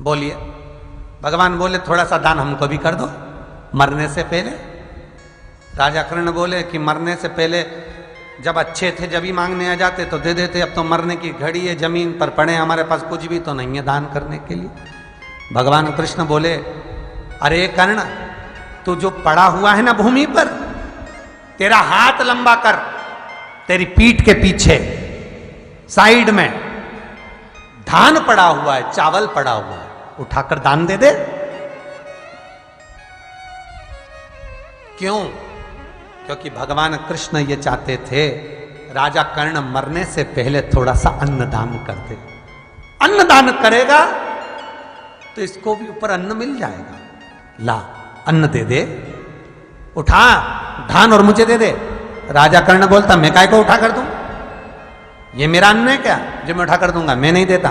बोलिए। भगवान बोले, थोड़ा सा दान हमको भी कर दो मरने से पहले। राजा कर्ण बोले कि मरने से पहले जब अच्छे थे जब ही मांगने आ जाते तो दे देते, अब तो मरने की घड़ी है, जमीन पर पड़े, हमारे पास कुछ भी तो नहीं है दान करने के लिए। भगवान कृष्ण बोले, अरे कर्ण, तू जो पड़ा हुआ है ना भूमि पर, तेरा हाथ लंबा कर, तेरी पीठ के पीछे साइड में धान पड़ा हुआ है, चावल पड़ा हुआ है, उठाकर दान दे दे। क्यों? क्योंकि भगवान कृष्ण ये चाहते थे राजा कर्ण मरने से पहले थोड़ा सा अन्नदान कर दे। अन्नदान करेगा तो इसको भी ऊपर अन्न मिल जाएगा। ला अन्न दे दे, उठा धान और मुझे दे दे। राजा कर्ण बोलता मैं काय को उठा कर दूं, ये मेरा अन्न है क्या जो मैं उठा कर दूंगा, मैं नहीं देता।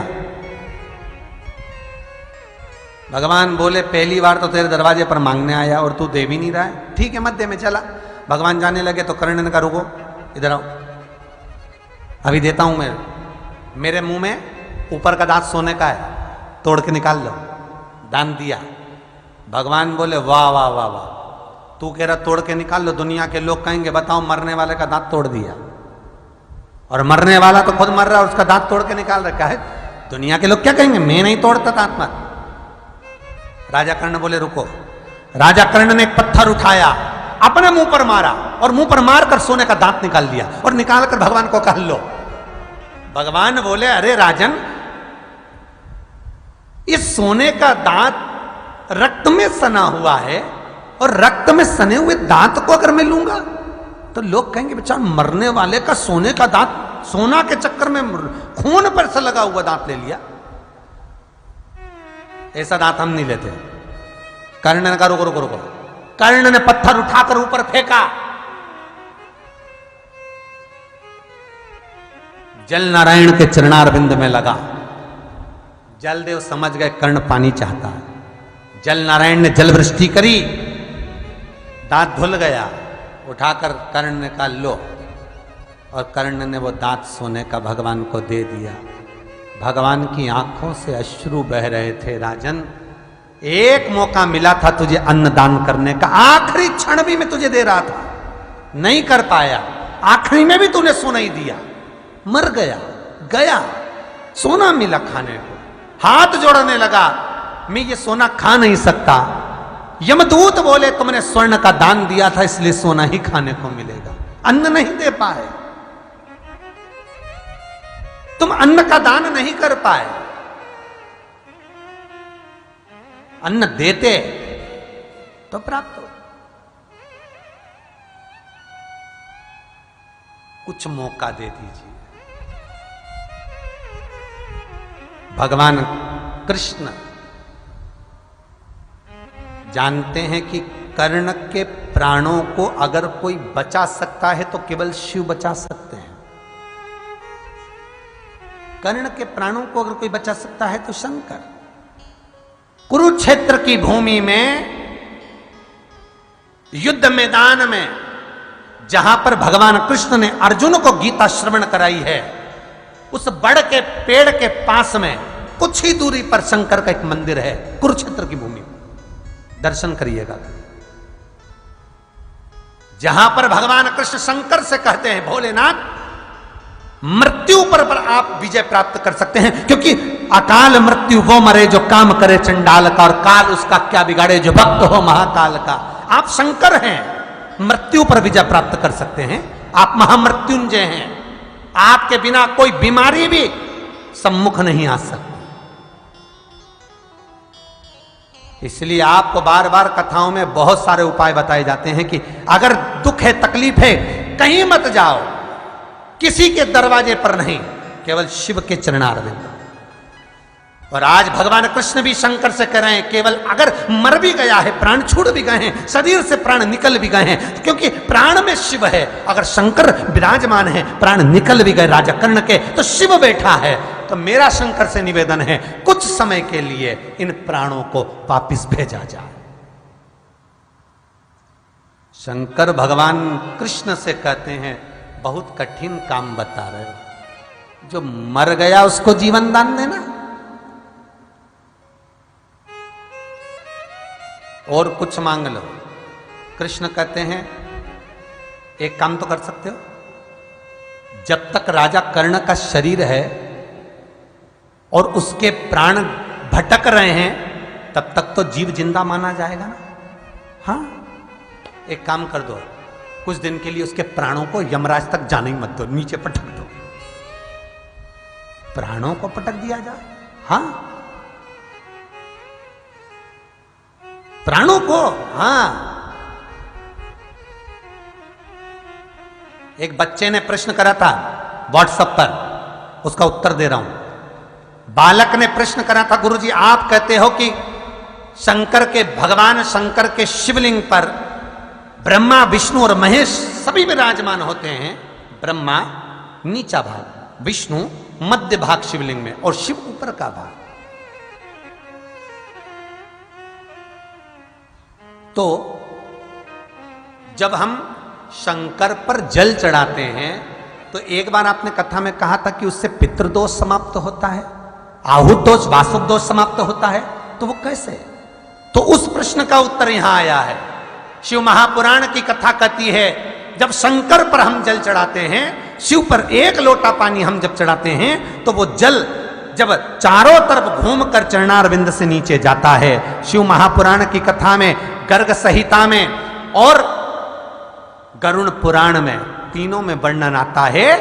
भगवान बोले पहली बार तो तेरे दरवाजे पर मांगने आया और तू दे भी नहीं रहा है, ठीक है मत दे, मैं चला। भगवान जाने लगे तो कर्ण ने कहा रुको, इधर आओ, अभी देता हूं मैं। मेरे मुंह में ऊपर का दांत सोने का है, तोड़ के निकाल लो। दान दिया। भगवान बोले वाह वाह वाह वाह, तू कह रहा तोड़ के निकाल लो, दुनिया के लोग कहेंगे बताओ मरने वाले का दांत तोड़ दिया, और मरने वाला तो खुद मर रहा है, उसका दांत तोड़ के निकाल रखा है, दुनिया के लोग क्या कहेंगे, मैं नहीं तोड़ता दांत मत। राजा कर्ण बोले रुको। राजा कर्ण ने एक पत्थर उठाया, अपने मुंह पर मारा, और मुंह पर मारकर सोने का दांत निकाल लिया, और निकालकर भगवान को कह लो। भगवान बोले अरे राजन, इस सोने का दांत रक्त में सना हुआ है, और रक्त में सने हुए दांत को अगर मैं लूंगा तो लोग कहेंगे बेचारा मरने वाले का सोने का दांत, सोना के चक्कर में खून पर से लगा हुआ दांत ले लिया, ऐसा दांत हम नहीं लेते। कर्ण ने कहा रुको रुको रुको। कर्ण ने पत्थर उठाकर ऊपर फेंका, जल नारायण के चरणारविंद में लगा। जलदेव समझ गए कर्ण पानी चाहता है। जल नारायण ने जल वृष्टि करी, दांत धुल गया। उठाकर कर्ण ने कहा लो, और कर्ण ने वो दांत सोने का भगवान को दे दिया। भगवान की आंखों से अश्रु बह रहे थे। राजन, एक मौका मिला था तुझे अन्नदान करने का, आखिरी क्षण भी मैं तुझे दे रहा था, नहीं कर पाया, आखिरी में भी तूने सोना ही दिया, मर गया, गया, सोना मिला खाने को। हाथ जोड़ने लगा, मैं ये सोना खा नहीं सकता। यमदूत बोले तुमने स्वर्ण का दान दिया था इसलिए सोना ही खाने को मिलेगा, अन्न नहीं दे पाए, तुम अन्न का दान नहीं कर पाए। अन्न देते तो प्राप्त हो। कुछ मौका दे दीजिए। भगवान कृष्ण जानते हैं कि कर्ण के प्राणों को अगर कोई बचा सकता है तो केवल शिव बचा सकते हैं। कर्ण के प्राणों को अगर कोई बचा सकता है तो शंकर। कुरुक्षेत्र की भूमि में, युद्ध मैदान में, जहां पर भगवान कृष्ण ने अर्जुन को गीता श्रवण कराई है, उस बड़ के पेड़ के पास में कुछ ही दूरी पर शंकर का एक मंदिर है। कुरुक्षेत्र की भूमि, दर्शन करिएगा। जहां पर भगवान कृष्ण शंकर से कहते हैं भोलेनाथ, मृत्यु पर आप विजय प्राप्त कर सकते हैं, क्योंकि अकाल मृत्यु वो मरे जो काम करे चंडाल का, और काल उसका क्या बिगाड़े जो भक्त हो महाकाल का। आप शंकर हैं, मृत्यु पर विजय प्राप्त कर सकते हैं। आप महामृत्युंजय हैं, आपके बिना कोई बीमारी भी सम्मुख नहीं आ सकती। इसलिए आपको बार बार कथाओं में बहुत सारे उपाय बताए जाते हैं कि अगर दुख है, तकलीफ है, कहीं मत जाओ, किसी के दरवाजे पर नहीं, केवल शिव के चरणारविंद। और आज भगवान कृष्ण भी शंकर से कह रहे हैं, केवल अगर मर भी गया है, प्राण छूट भी गए हैं, शरीर से प्राण निकल भी गए हैं, क्योंकि प्राण में शिव है, अगर शंकर विराजमान है, प्राण निकल भी गए राजा कर्ण के, तो शिव बैठा है। तो मेरा शंकर से निवेदन है, कुछ समय के लिए इन प्राणों को वापिस भेजा जाए। शंकर भगवान कृष्ण से कहते हैं बहुत कठिन काम बता रहे हो, जो मर गया उसको जीवन दान देना, और कुछ मांग लो। कृष्ण कहते हैं एक काम तो कर सकते हो, जब तक राजा कर्ण का शरीर है और उसके प्राण भटक रहे हैं, तब तक तो जीव जिंदा माना जाएगा ना। हाँ, एक काम कर दो, कुछ दिन के लिए उसके प्राणों को यमराज तक जाने ही मत दो, नीचे पटक दो। प्राणों को पटक दिया जाए? हाँ, प्राणों को। हाँ, एक बच्चे ने प्रश्न करा था व्हाट्सएप पर, उसका उत्तर दे रहा हूं। बालक ने प्रश्न करा था, गुरुजी आप कहते हो कि शंकर के, भगवान शंकर के शिवलिंग पर ब्रह्मा, विष्णु और महेश सभी विराजमान होते हैं। ब्रह्मा नीचा भाग, विष्णु मध्य भाग शिवलिंग में, और शिव ऊपर का भाग। तो जब हम शंकर पर जल चढ़ाते हैं तो एक बार आपने कथा में कहा था कि उससे पितृदोष समाप्त होता है, आहुत दोष, वासुक दोष समाप्त होता है। तो वो कैसे? तो उस प्रश्न का उत्तर यहां आया है। शिव महापुराण की कथा कहती है, जब शंकर पर हम जल चढ़ाते हैं, शिव पर एक लोटा पानी हम जब चढ़ाते हैं, तो वो जल जब चारों तरफ घूमकर चरणारविंद से नीचे जाता है। शिव महापुराण की कथा में, गर्ग संहिता में और गरुण पुराण में, तीनों में वर्णन आता है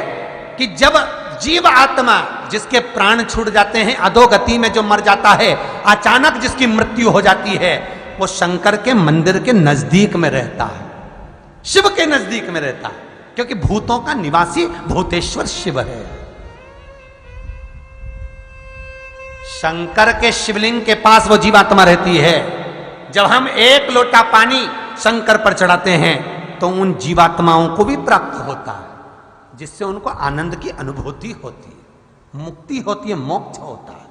कि जब जीव आत्मा, जिसके प्राण छूट जाते हैं, अधोगति में जो मर जाता है, अचानक जिसकी मृत्यु हो जाती है, वो शंकर के मंदिर के नजदीक में रहता है, शिव के नजदीक में रहता है, क्योंकि भूतों का निवासी भूतेश्वर शिव है। शंकर के शिवलिंग के पास वो जीवात्मा रहती है। जब हम एक लोटा पानी शंकर पर चढ़ाते हैं तो उन जीवात्माओं को भी प्राप्त होता है, जिससे उनको आनंद की अनुभूति होती है, मुक्ति होती है, मोक्ष होता है,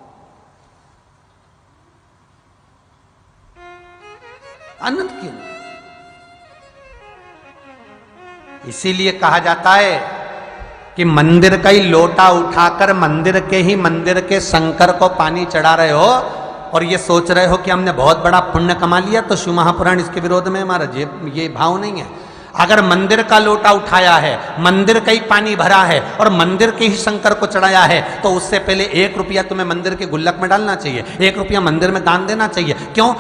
आनंद की। इसीलिए कहा जाता है कि मंदिर का ही लोटा उठाकर मंदिर के शंकर को पानी चढ़ा रहे हो और ये सोच रहे हो कि हमने बहुत बड़ा पुण्य कमा लिया, तो शिव महापुराण इसके विरोध में हमारा ये भाव नहीं है। अगर मंदिर का लोटा उठाया है, मंदिर का ही पानी भरा है और मंदिर के ही शंकर को चढ़ाया है, तो उससे पहले 1 रुपया तुम्हें मंदिर के गुल्लक में डालना चाहिए, 1 रुपया मंदिर में दान देना चाहिए। क्यों?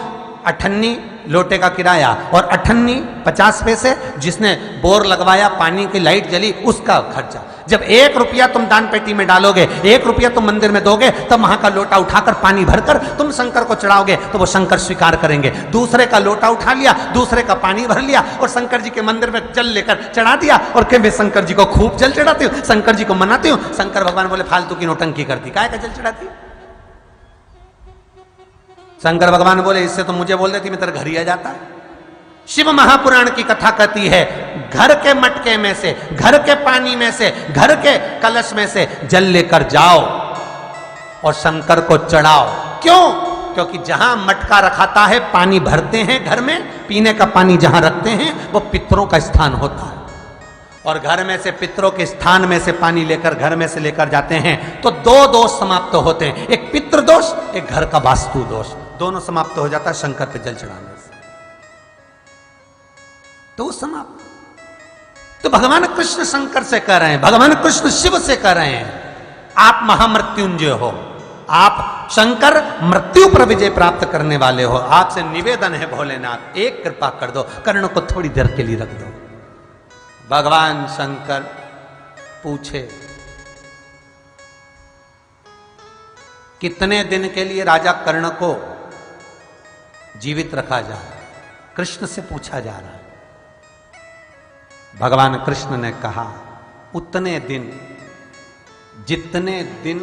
98 लोटे का किराया और 98 50 पैसे, जिसने बोर लगवाया, पानी की लाइट जली, उसका खर्चा। जब 1 रुपया तुम दान पेटी में डालोगे, 1 रुपया तुम मंदिर में दोगे, तब वहां का लोटा उठाकर पानी भरकर तुम शंकर को चढ़ाओगे, तो वो शंकर स्वीकार करेंगे। दूसरे का लोटा उठा लिया, दूसरे का पानी भर लिया और शंकर जी के मंदिर में जल लेकर चढ़ा दिया और कहे मैं शंकर जी को खूब जल चढ़ाती हूँ, शंकर जी को मनाती हूँ। शंकर भगवान बोले फालतू की नोटंकी करती, काय का जल चढ़ाती? शंकर भगवान बोले इससे तो मुझे बोल देती, मैं तेरे घर ही आ जाता। शिव महापुराण की कथा कहती है, घर के मटके में से, घर के पानी में से, घर के कलश में से जल लेकर जाओ और शंकर को चढ़ाओ। क्यों? क्योंकि जहां मटका रखाता है, पानी भरते हैं घर में, पीने का पानी जहां रखते हैं, वो पितरों का स्थान होता है। और घर में से, पितरों के स्थान में से पानी लेकर घर में से लेकर जाते हैं, तो 2 दोष समाप्त होते हैं, एक पितृ दोष, एक घर का वास्तु दोष, दोनों समाप्त हो जाता है शंकर पे जल चढ़ाने से। तो समाप्त। तो भगवान कृष्ण शंकर से कह रहे हैं, भगवान कृष्ण शिव से कह रहे हैं, आप महामृत्युंजय हो, आप शंकर मृत्यु पर विजय प्राप्त करने वाले हो। आपसे निवेदन है भोलेनाथ, एक कृपा कर दो, कर्ण को थोड़ी देर के लिए रख दो। भगवान शंकर पूछे कितने दिन के लिए राजा कर्ण को जीवित रखा जाए, कृष्ण से पूछा जा रहा है। भगवान कृष्ण ने कहा उतने दिन जितने दिन